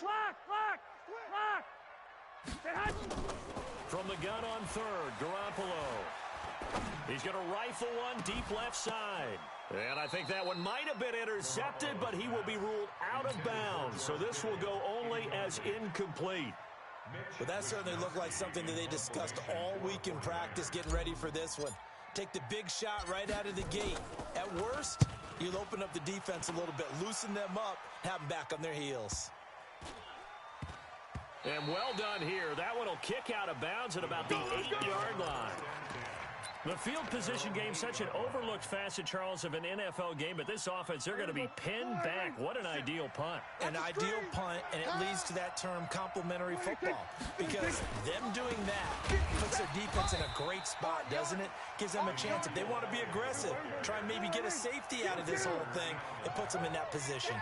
Lock. From the gun on 3rd, Garoppolo. He's going to rifle one deep left side. And I think that one might have been intercepted, but he will be ruled out of bounds. So this will go only as incomplete. But that certainly looked like something that they discussed all week in practice getting ready for this one. Take the big shot right out of the gate. At worst, you'll open up the defense a little bit, loosen them up, have them back on their heels. And well done here. That one will kick out of bounds at about the 8-yard line. The field position game, such an overlooked facet, Charles, of an NFL game, but this offense, they're going to be pinned back. What an ideal punt. An ideal punt, and it leads to that term complementary football, because them doing that puts their defense in a great spot, doesn't it? Gives them a chance. If they want to be aggressive, try and maybe get a safety out of this whole thing, it puts them in that position.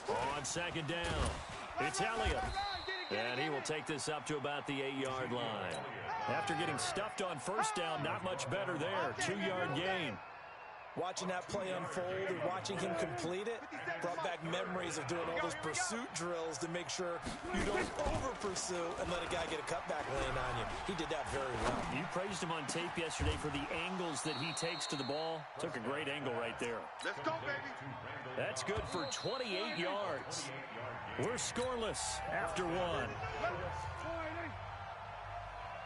On 2nd down, it's Elliott. And he will take this up to about the 8-yard line. After getting stuffed on 1st down, not much better there. 2-yard gain. Watching that play unfold and watching him complete it brought back memories of doing all those pursuit drills to make sure you don't over-pursue and let a guy get a cutback lane on you. He did that very well. You praised him on tape yesterday for the angles that he takes to the ball. Took a great angle right there. Let's go, baby. That's good for 28 yards. We're scoreless after 1.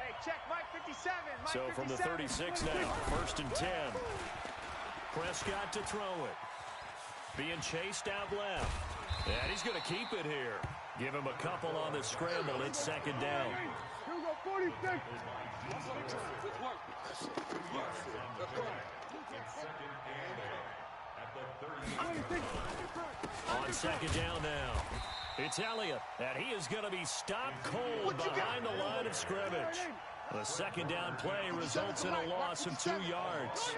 Hey, check Mike 57. So from the 36 now, 1st and 10. Prescott to throw it. Being chased out left. And he's going to keep it here. Give him a couple on the scramble. It's 2nd down. Here we go, 46. On 2nd down now. It's Elliott. And he is going to be stopped cold behind the line of scrimmage. The 2nd down play results in a loss of 2 yards.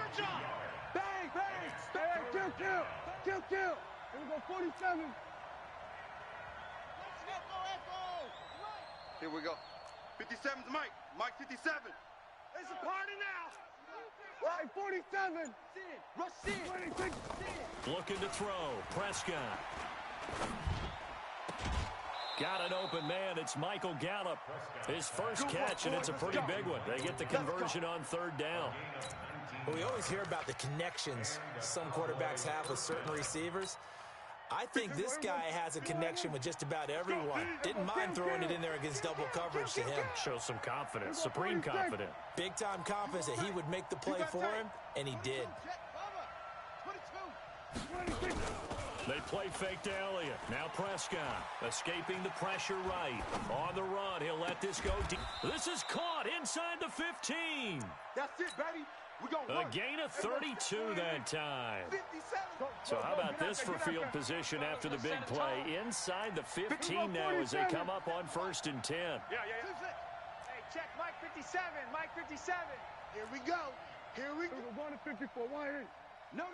Bang! Kill! Here we go, 47. Here we go. 57's Mike. Mike 57. It's a party now. Right, 47. Rush in. 26. Looking to throw. Prescott. Got an open man. It's Michael Gallup. His first catch, and it's a pretty big one. They get the conversion on 3rd down. Well, we always hear about the connections some quarterbacks have with certain receivers. I think this guy has a connection with just about everyone. Didn't mind throwing it in there against double coverage to him. Shows some confidence, supreme confidence. Big-time confidence that he would make the play for him, and he did. They play fake to Elliott. Now Prescott escaping the pressure right. On the run, he'll let this go deep. This is caught inside the 15. That's it, baby. A gain of 32 that time. So how about this for field position after the big play? Inside the 15 now as they come up on 1st and 10. Yeah. Hey, check Mike 57. Mike 57. Here we go. We're going to 54. Why ain't? No.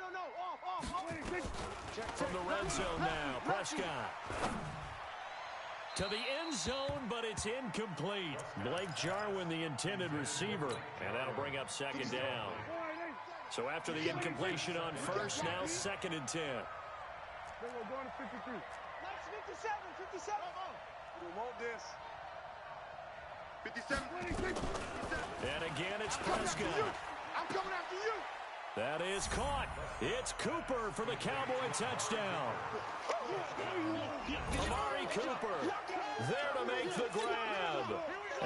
Off. 26. From the red zone now, Prescott. To the end zone, but it's incomplete. Blake Jarwin, the intended receiver. And that'll bring up 2nd down. So after the incompletion on 1st, now 2nd and 10. We're going to 53. 57. We want this. 57. 26. And again, it's Prescott. I'm coming after you. That is caught. It's Cooper for the Cowboy touchdown. Amari Cooper there to make the grab,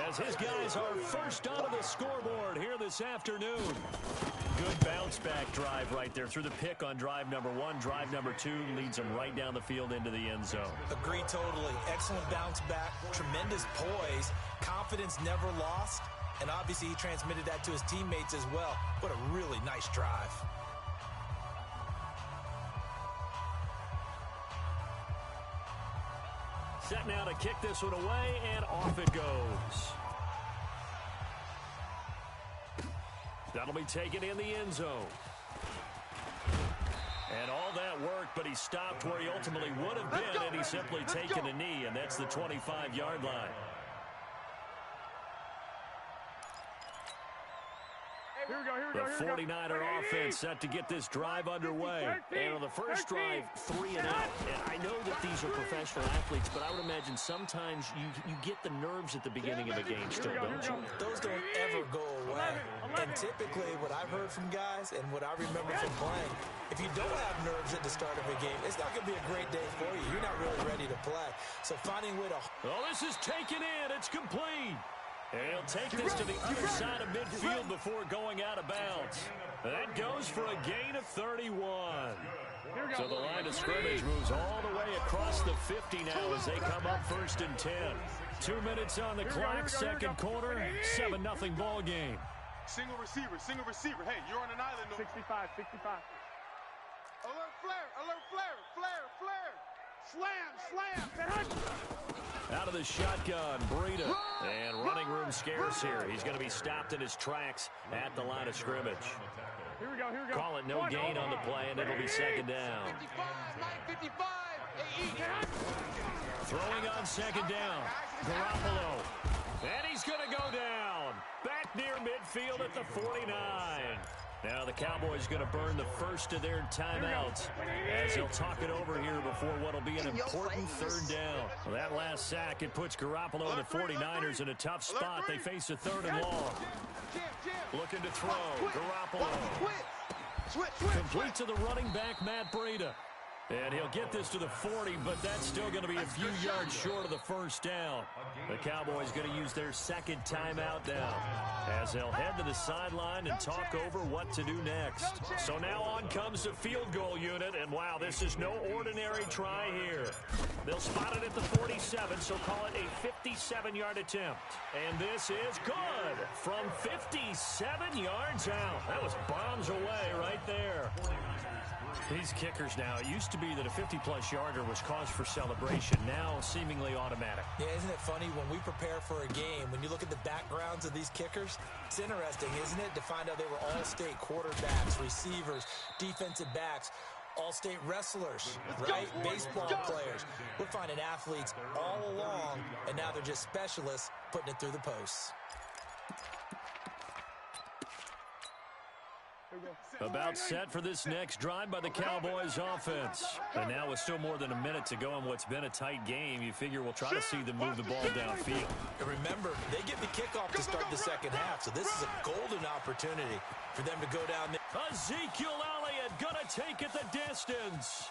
as his guys are first onto the scoreboard here this afternoon. Good bounce-back drive right there through the pick on drive number 1. Drive number 2 leads them right down the field into the end zone. Agree totally. Excellent bounce-back, tremendous poise, confidence never lost, and obviously he transmitted that to his teammates as well. What a really nice drive. Set now to kick this one away, and off it goes. That'll be taken in the end zone. And all that work, but he stopped where he ultimately would have been, and he's simply taken a knee, and that's the 25-yard line. The 49er offense set to get this drive underway. And on the first drive, 3 and out. And I know that these are professional athletes, but I would imagine sometimes you get the nerves at the beginning of a game still, don't you? Those don't ever go away. And typically what I've heard from guys and what I remember from playing, if you don't have nerves at the start of a game, it's not going to be a great day for you. You're not really ready to play. So finding a way to... Oh, this is taken in. It's complete. And he'll take this to the other side of midfield before going out of bounds. That goes for a gain of 31. So the line of scrimmage moves all the way across the 50 now as they come up 1st and 10. 2 minutes on the clock, second quarter, 7-0 ball game. Single receiver. Hey, you're on an island. 65. Alert flare. Slam. Out of the shotgun, Breida. And running room scarce here. He's going to be stopped in his tracks at the line of scrimmage. Here we go. Call it no gain on the play, and it'll be second down. 55. Throwing on second down. Garoppolo. And he's going to go down. Back near midfield at the 49. Now the Cowboys going to burn the first of their timeouts as they'll talk it over here before what will be an important third down. Well, that last sack, it puts Garoppolo and the 49ers in a tough spot. They face a 3rd and long. Looking to throw. Garoppolo. Complete to the running back, Matt Breida. And he'll get this to the 40, but that's still going to be a few yards short of the first down. The Cowboys going to use their second timeout now as they'll head to the sideline and talk over what to do next. So now on comes the field goal unit, and wow, this is no ordinary try here. They'll spot it at the 47, so call it a 57-yard attempt. And this is good from 57 yards out. That was bombs away right there. These kickers now, it used to be that a 50-plus yarder was cause for celebration. Now seemingly automatic. Yeah, isn't it funny when we prepare for a game, when you look at the backgrounds of these kickers, it's interesting, isn't it, to find out they were all-state quarterbacks, receivers, defensive backs, all-state wrestlers, right? Baseball players. We're finding athletes all along, and now they're just specialists putting it through the posts. About set for this next drive by the Cowboys offense. And now with still more than a minute to go in what's been a tight game, you figure we'll try to see them move the ball downfield. And remember, they get the kickoff to start the second half, so this is a golden opportunity for them to go down there. Ezekiel Elliott gonna take it the distance.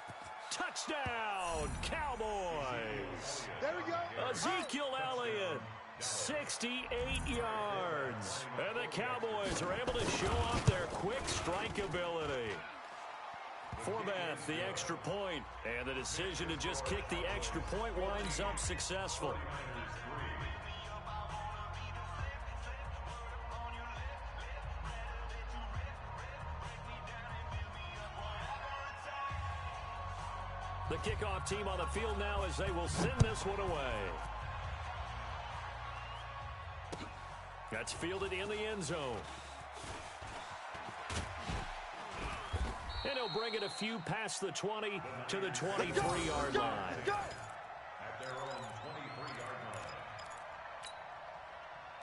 Touchdown, Cowboys. There we go. Ezekiel Elliott. 68 yards. And the Cowboys are able to show off their quick strike ability. Forbath, the extra point, and the decision to just kick the extra point winds up successful. The kickoff team on the field now as they will send this one away. That's fielded in the end zone. And he'll bring it a few past the 20 to the 23-yard line. At their own 23-yard line.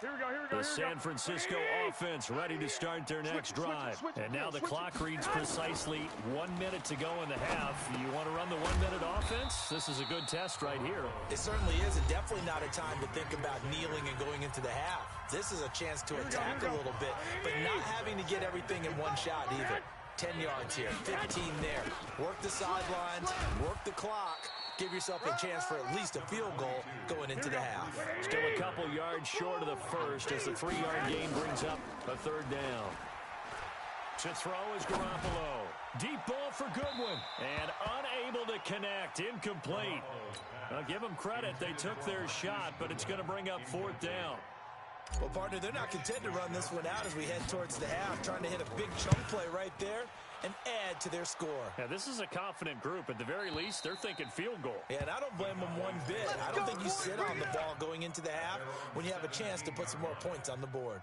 Here we go. The San Francisco offense ready to start their next drive. And now the clock reads precisely 1 minute to go in the half. You want to run the 1 minute offense? This is a good test right here. It certainly is, and definitely not a time to think about kneeling and going into the half. This is a chance to attack a little bit, but not having to get everything in one shot either. 10 yards here, 15 there. Work the sidelines, work the clock. Give yourself a chance for at least a field goal going into the half. Still a couple yards short of the first as the 3-yard gain brings up a third down. To throw is Garoppolo. Deep ball for Goodwin. And unable to connect. Incomplete. I'll give them credit. They took their shot, but it's going to bring up 4th down. Well, partner, they're not content to run this one out as we head towards the half, trying to hit a big chunk play right there and add to their score. Yeah, this is a confident group. At the very least, they're thinking field goal. Yeah, and I don't blame them one bit. I don't think you sit on the ball going into the half when you have a chance to put some more points on the board.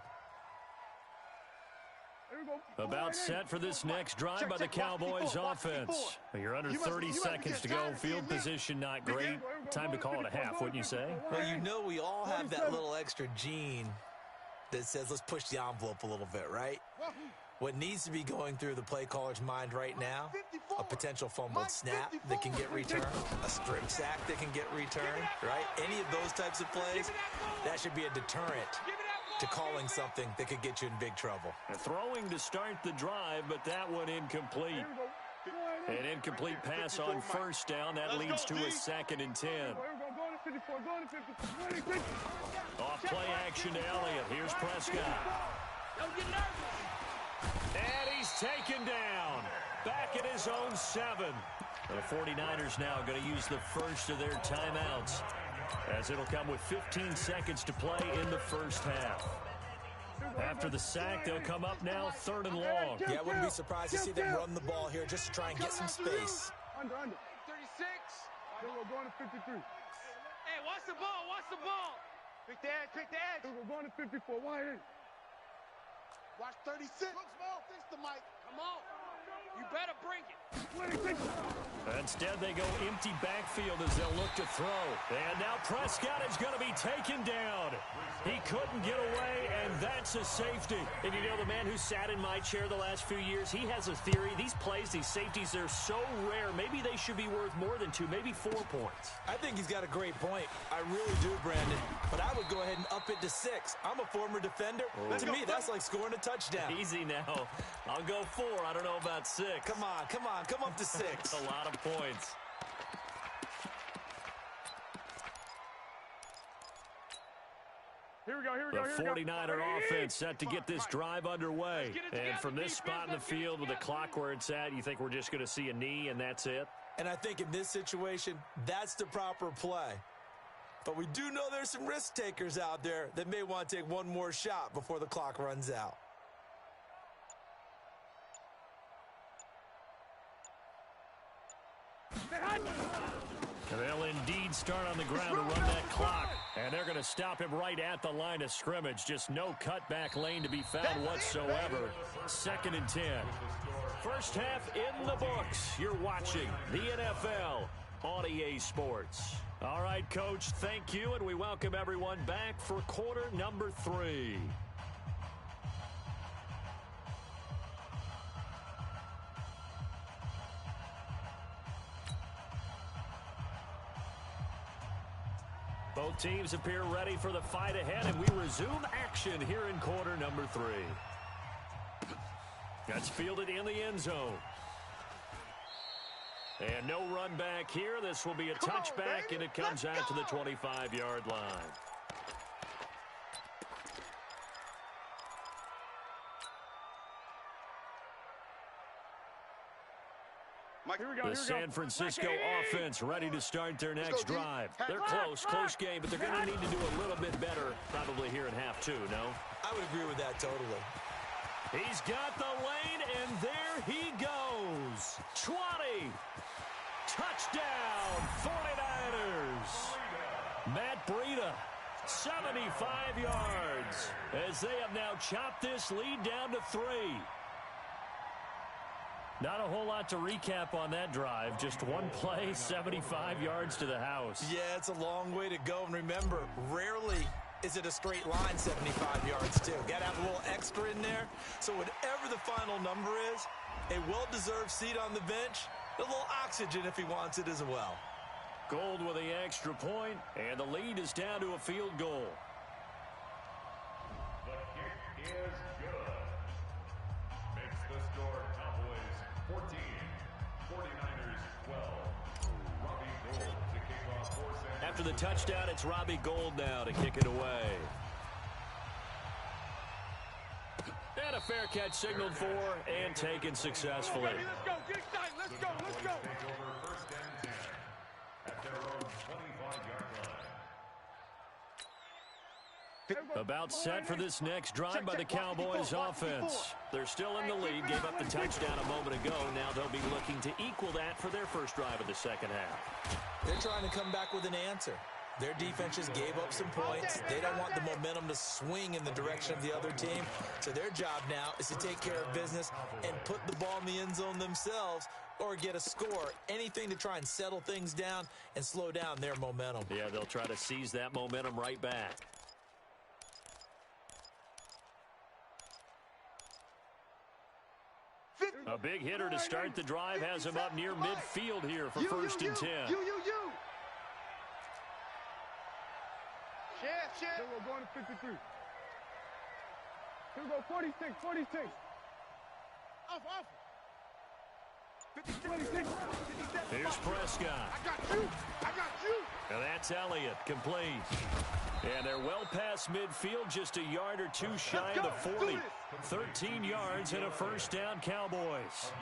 About set for this next drive by the Cowboys offense. You're under 30 seconds to go. Field position not great. Time to call it a half, wouldn't you say? Well, you know we all have that little extra gene that says let's push the envelope a little bit, right? What needs to be going through the play caller's mind right now, a potential fumbled snap that can get returned, a strip sack that can get returned, right? Any of those types of plays, that should be a deterrent to calling something that could get you in big trouble. Throwing to start the drive, but that one incomplete. An incomplete pass on first down. That leads to a 2nd and 10. Off play action to Elliott. Here's Prescott. And he's taken down. Back at his own 7. The 49ers now going to use the first of their timeouts, as it'll come with 15 seconds to play in the first half. After the sack, they'll come up now 3rd and long. Yeah, I wouldn't be surprised to see them run the ball here just to try and get some space. Under. 36. We're going to 53. Hey, watch the ball, watch the ball. Pick the edge. We're going to 54. Wide in. Watch 36. Look, small. Fix the mic. Come on. You better bring it. Instead, they go empty backfield as they'll look to throw. And now Prescott is going to be taken down. He couldn't get away, and that's a safety. And you know, the man who sat in my chair the last few years, he has a theory. These plays, these safeties, they're so rare. Maybe they should be worth more than 2, maybe 4 points. I think he's got a great point. I really do, Brandon. But I would go ahead and up it to 6. I'm a former defender. To me, that's like scoring a touchdown. Easy now. I'll go 4. I don't know about 6. Come on. Come up to 6. That's a lot of points. Here we go. The 49er offense set to get this drive underway. And from this spot in the field with the clock where it's at, you think we're just going to see a knee and that's it? And I think in this situation, that's the proper play. But we do know there's some risk takers out there that may want to take one more shot before the clock runs out. They'll indeed start on the ground to run that clock. And they're going to stop him right at the line of scrimmage. Just no cutback lane to be found whatsoever. 2nd and 10. First half in the books. You're watching the NFL on EA Sports. All right, Coach, thank you, and we welcome everyone back for quarter number 3. Both teams appear ready for the fight ahead, and we resume action here in quarter number 3. That's fielded in the end zone. And no run back here. This will be a touchback, and it comes out to the 25-yard line. The San Francisco offense ready to start their next drive. They're close game, but they're going to need to do a little bit better probably here in half 2, no? I would agree with that totally. He's got the lane, and there he goes. 20. Touchdown, 49ers. Matt Breida, 75 yards, as they have now chopped this lead down to 3. Not a whole lot to recap on that drive. Just one play, 75 yards to the house. Yeah, it's a long way to go. And remember, rarely is it a straight line 75 yards, too. Got to have a little extra in there. So whatever the final number is, a well-deserved seat on the bench, a little oxygen if he wants it as well. Gold with the extra point, and the lead is down to a field goal. The kick is good. Makes the score Cowboys after the touchdown, it's Robbie Gould now to kick it away. And a fair catch signaled for and taken successfully. Let's go. Get excited. Let's go. Let's go. Take over first and 10 at their own 25-yard line. About set for this next drive by the Cowboys offense. They're still in the lead, gave up the touchdown a moment ago. Now they'll be looking to equal that for their first drive of the second half. They're trying to come back with an answer. Their defense just gave up some points. They don't want the momentum to swing in the direction of the other team. So their job now is to take care of business and put the ball in the end zone themselves or get a score. Anything to try and settle things down and slow down their momentum. Yeah, they'll try to seize that momentum right back. A big hitter to start the drive has him up near midfield here for first and 10. Here we're going to 53. Here we go, 46, 46. Off. 56. Here's Prescott. I got you. And that's Elliott, complete. And they're well past midfield, just a yard or two shy of the 40. 13 yards and a first down, Cowboys.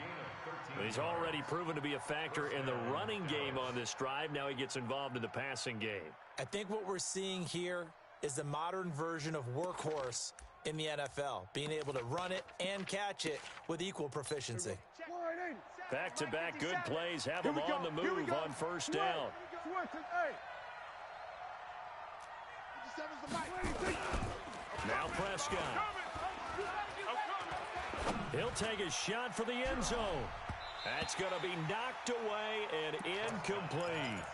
He's already proven to be a factor in the running game on this drive. Now he gets involved in the passing game. I think what we're seeing here is the modern version of workhorse in the NFL, being able to run it and catch it with equal proficiency. Back-to-back good plays have him on the move on first down. Now Prescott. He'll take a shot for the end zone. That's going to be knocked away and incomplete.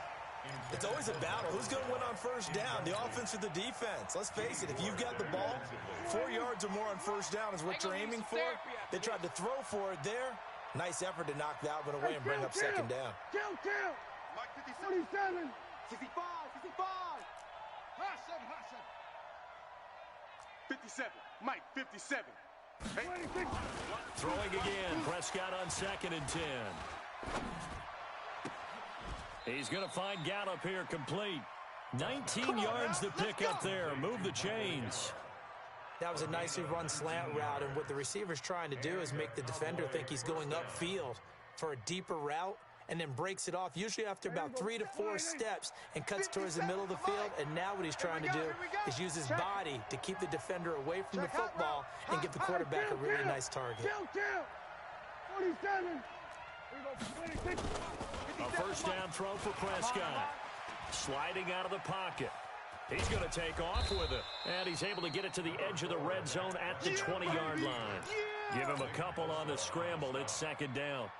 It's always a battle. Who's going to win on first down, the offense or the defense? Let's face it, if you've got the ball, 4 yards or more on first down is what you're aiming for. They tried to throw for it there. Nice effort to knock that one away and bring up second down. Kill. Mike 57. 65. Hot 57. Mike 57. Throwing again. Prescott on second and 10. He's going to find Gallup here, complete. 19 yards to pick up there. Move the chains. That was a nicely run slant route, and what the receiver's trying to do is make the defender think he's going upfield for a deeper route and then breaks it off, usually after about 3 to 4 steps, and cuts towards the middle of the field. And now what he's trying to do is use his body to keep the defender away from the football and give the quarterback a really nice target. 47. A first down throw for Prescott. Sliding out of the pocket. He's going to take off with it. And he's able to get it to the edge of the red zone at the 20-yard line. Give him a couple on the scramble. It's second down.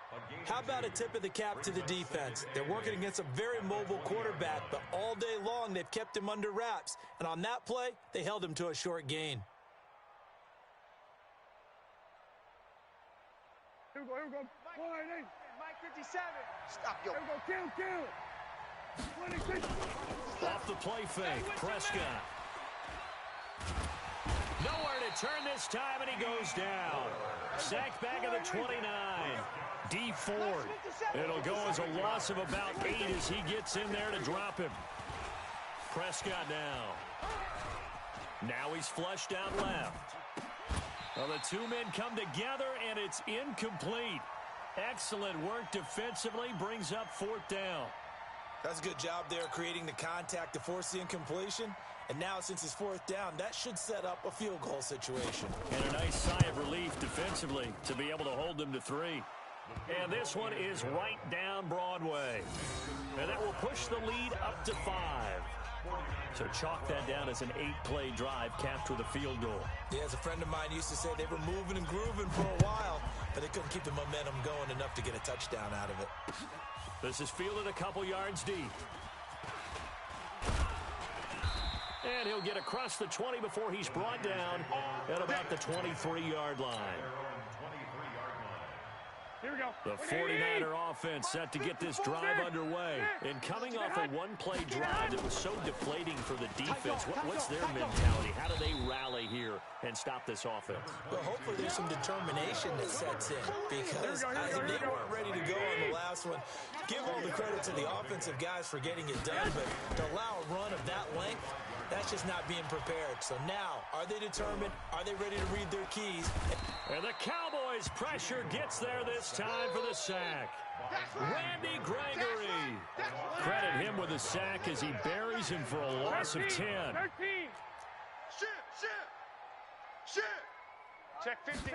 How about a tip of the cap to the defense? They're working against a very mobile quarterback, but all day long they've kept him under wraps. And on that play, they held him to a short gain. Here we go. Mike 57. Stop, yo. Here we go, kill. 26. Off the play fake, Prescott. Nowhere to turn this time, and he goes down. Sacked back at the 29. D Ford. It'll go as a loss of about 8 as he gets in there to drop him. Prescott now. Now he's flushed out left. Well, the two men come together, and it's incomplete. Excellent work defensively, brings up fourth down. That's a good job there creating the contact to force the incompletion. And now, since it's fourth down, that should set up a field goal situation. And a nice sigh of relief defensively to be able to hold them to 3. And this one is right down Broadway. And that will push the lead up to 5. So chalk that down as an 8-play drive capped with a field goal. Yeah, as a friend of mine used to say, they were moving and grooving for a while, but they couldn't keep the momentum going enough to get a touchdown out of it. This is fielded a couple yards deep. And he'll get across the 20 before he's brought down at about the 23-yard line. The 49er offense set to get this drive underway. And coming off a one-play drive that was so deflating for the defense, what's their mentality? How do they rally here and stop this offense? Well, hopefully there's some determination that sets in because they weren't ready to go on the last one. Give all the credit to the offensive guys for getting it done, but to allow a run of that length, that's just not being prepared. So now, are they determined? Are they ready to read their keys? And the Cowboys' pressure gets there this time for the sack. Randy Gregory. Credit him with a sack as he buries him for a loss of 10. Ship. Check 50.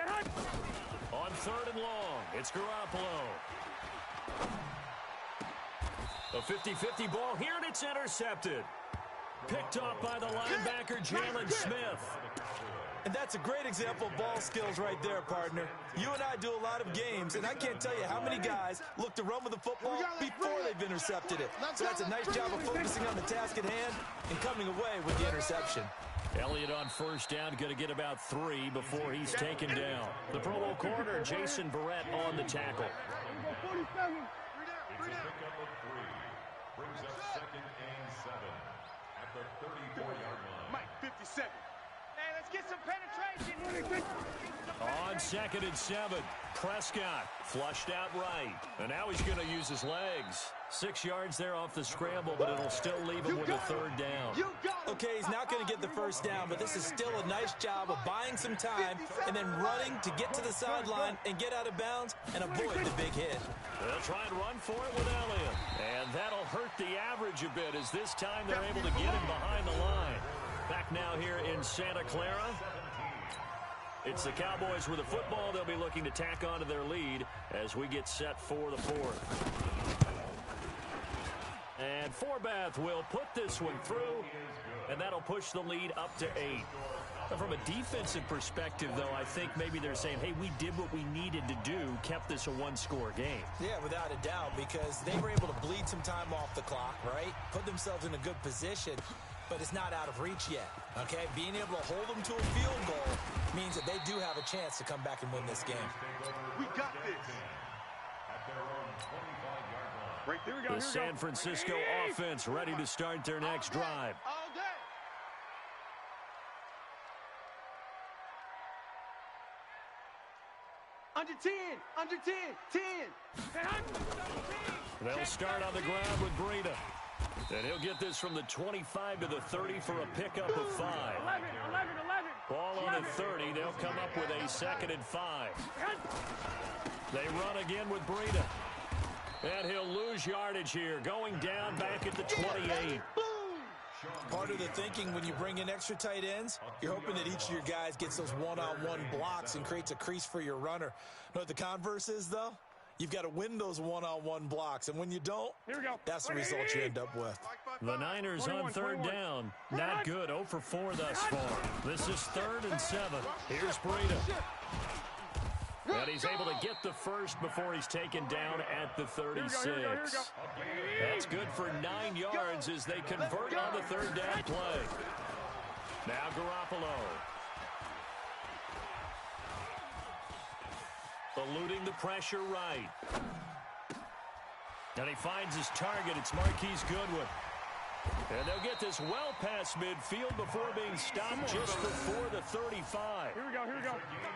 On 3rd and long, it's Garoppolo. A 50-50 ball here, and it's intercepted. Picked off by the linebacker, Jalen Smith. And that's a great example of ball skills right there, partner. You and I do a lot of games, and I can't tell you how many guys look to run with the football before they've intercepted it. So that's a nice job of focusing on the task at hand and coming away with the interception. Elliott on 1st down, going to get about 3 before he's taken down. The Pro Bowl corner, Jason Verrett, on the tackle. It's a pickup of 3. Brings up 2nd and 7 at the 34-yard line. Mike, 57. Hey, let's get some penetration. On 2nd and 7, Prescott flushed out right. And now he's going to use his legs. 6 yards there off the scramble, but it'll still leave him with a 3rd down. Okay, he's not going to get the 1st down, but this is still a nice job of buying some time and then running to get to the sideline and get out of bounds and avoid the big hit. They'll try and run for it with Elliott. And that'll hurt the average a bit as this time they're able to get him behind the line. Back now here in Santa Clara. It's the Cowboys with the football. They'll be looking to tack onto their lead as we get set for the 4th. And Forbath will put this one through, and that'll push the lead up to 8. From a defensive perspective, though, I think maybe they're saying, hey, we did what we needed to do, kept this a one-score game. Yeah, without a doubt, because they were able to bleed some time off the clock, right? Put themselves in a good position, but it's not out of reach yet, okay? Being able to hold them to a field goal means that they do have a chance to come back and win this game. We got this. At their own 25-yard line. Right there we go. The San Francisco offense ready to start their next drive. All day. Under 10, 10. They'll start on the ground with Breida. And he'll get this from the 25 to the 30 for a pickup of 5. 11. Ball on the 30. They'll come up with a 2nd and 5. They run again with Breida. And he'll lose yardage here, going down back at the 28. Part of the thinking when you bring in extra tight ends, you're hoping that each of your guys gets those one-on-one blocks and creates a crease for your runner. Know what the converse is, though? You've got to win those one-on-one blocks, and when you don't, that's the result you end up with. The Niners on 3rd down. Not good. 0 for 4 thus far. This is 3rd and 7. Here's Breida. And he's able to get the first before he's taken down at the 36. That's good for 9 yards as they convert on the 3rd down play. Now Garoppolo. Eluding the pressure right. And he finds his target. It's Marquise Goodwin. And they'll get this well past midfield before being stopped just before the 35. Here we go.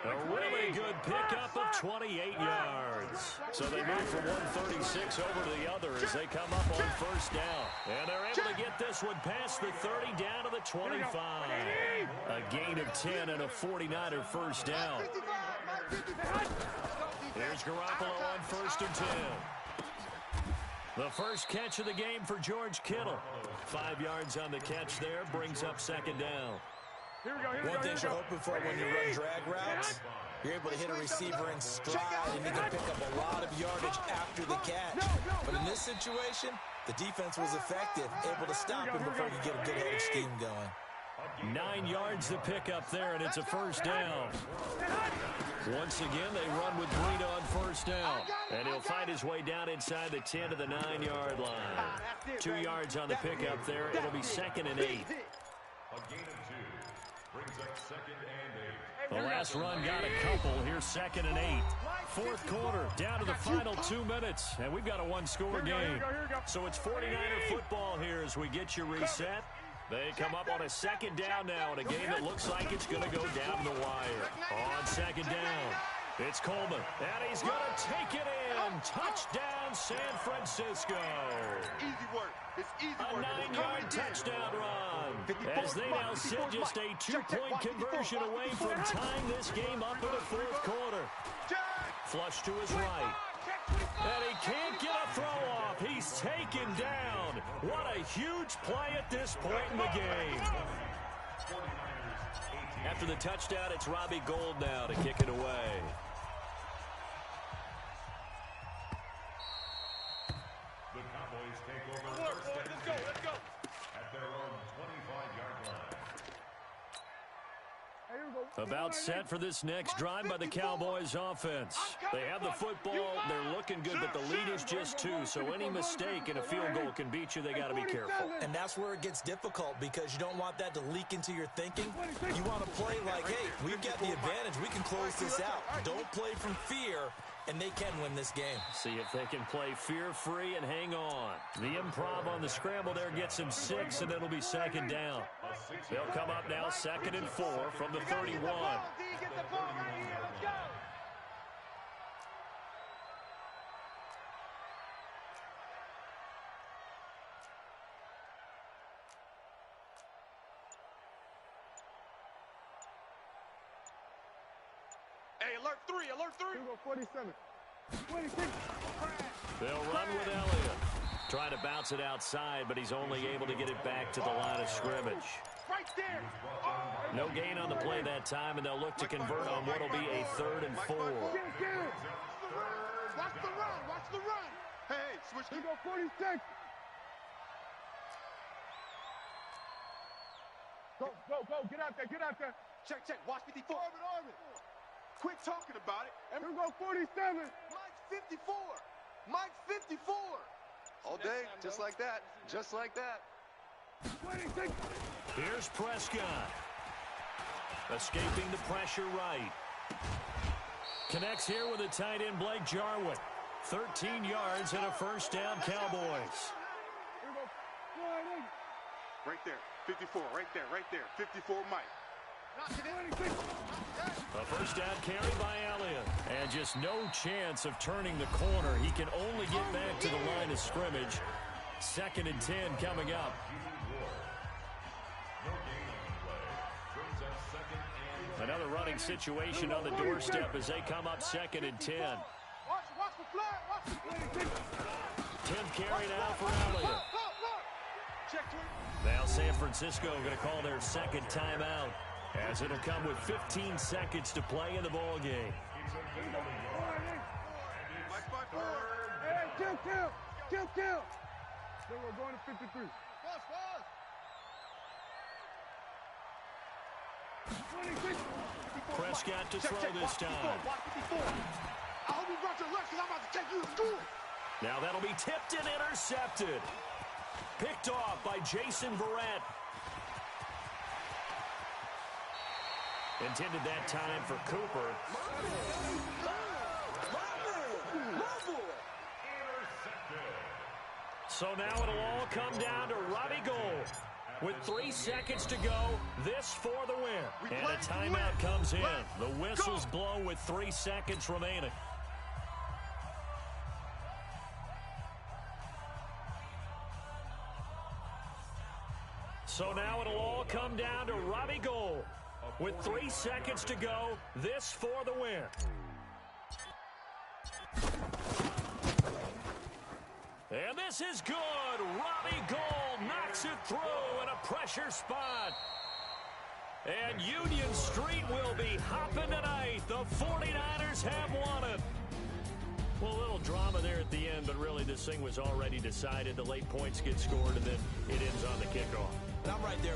A really good pickup of 28 yards. So they move from 136 over to the other as they come up on 1st down. And they're able to get this one past the 30 down to the 25. A gain of 10 and a 49er 1st down. Here's Garoppolo on 1st and 10. The first catch of the game for George Kittle. 5 yards on the catch there, brings up 2nd down. One thing you're hoping for when you run drag routes, you're able to hit a receiver in stride and you can pick up a lot of yardage after the catch. But in this situation, the defense was effective, able to stop him before he could get a good headed scheme going. 9 yards to pick up there, and it's a 1st down. Once again, they run with Breida on 1st down. And he'll find his way down inside the 10 to the 9-yard line. 2 yards on the pickup there. It'll be 2nd and 8. A gain of 2. Brings up 2nd and 8. The last run got a couple. Here's 2nd and 8. Fourth quarter, down to the final 2 minutes, and we've got a one-score game. So it's 49er football here as we get you reset. They come up on a 2nd down now in a game that looks like it's going to go down the wire. On 2nd down, it's Coleman, and he's going to take it in. Touchdown, San Francisco. Easy work. It's easy work. A 9-yard touchdown run. As they now sit just a 2-point conversion away from tying this game up in the fourth quarter. Flush to his right. And he can't get a throw off. He's taken down. What a huge play at this point in the game. After the touchdown, it's Robbie Gould now to kick it away. The Cowboys take over first and 10 at their own 25-yard line. About set for this next drive by the Cowboys offense. They have the football. They're looking good, but the lead is just 2, so any mistake in a field goal can beat you. They got to be careful. And that's where it gets difficult because you don't want that to leak into your thinking. You want to play like, hey, we've got the advantage. We can close this out. Don't play from fear, and they can win this game. See if they can play fear-free and hang on. The improv on the scramble there gets him 6, and it'll be 2nd down. They'll come up now 2nd and 4 from the 31. Hey, alert 3, alert 3. 47. 26. They'll run with Elliott. Trying to bounce it outside, but he's only able to get it back to the line of scrimmage. Right there. No gain on the play that time, and they'll look to convert on what will be a 3rd and 4. Watch the run. Watch the run. Hey, switch. Here go 46. Go. Get out there. Check. Watch 54. Orbit. Quit talking about it. Here go 47. Mike's 54. Mike's 54. All day, just like that. Just like that. 26. Here's Prescott. Escaping the pressure right. Connects here with a tight end, Blake Jarwin. 13 yards and a first down, Cowboys. Right there. 54. Right there. 54 Mike. A first down carry by Elliott. And just no chance of turning the corner. He can only get back to the line of scrimmage. 2nd and 10 coming up. Another running situation on the doorstep as they come up 2nd and 10. Watch the flag. 10th carry now for Elliott. Now San Francisco going to call their 2nd timeout, as it'll come with 15 seconds to play in the ball game. Hey, kill. Then we're going to 53. Prescott to throw this time. I hope you brought your lunch because I'm about to take you to school. Now that'll be tipped and intercepted. Picked off by Jason Verrett. Intended that time for Cooper. So now it'll all come down to Robbie Gould. With 3 seconds to go, this for the win. And a timeout comes in. The whistle's blown with 3 seconds remaining. So now it'll all come down to Robbie Gould. With 3 seconds to go, this for the win. And this is good. Robbie Gould knocks it through in a pressure spot. And Union Street will be hopping tonight. The 49ers have won it. Well, a little drama there at the end, but really this thing was already decided. The late points get scored, and then it ends on the kickoff. And I'm right there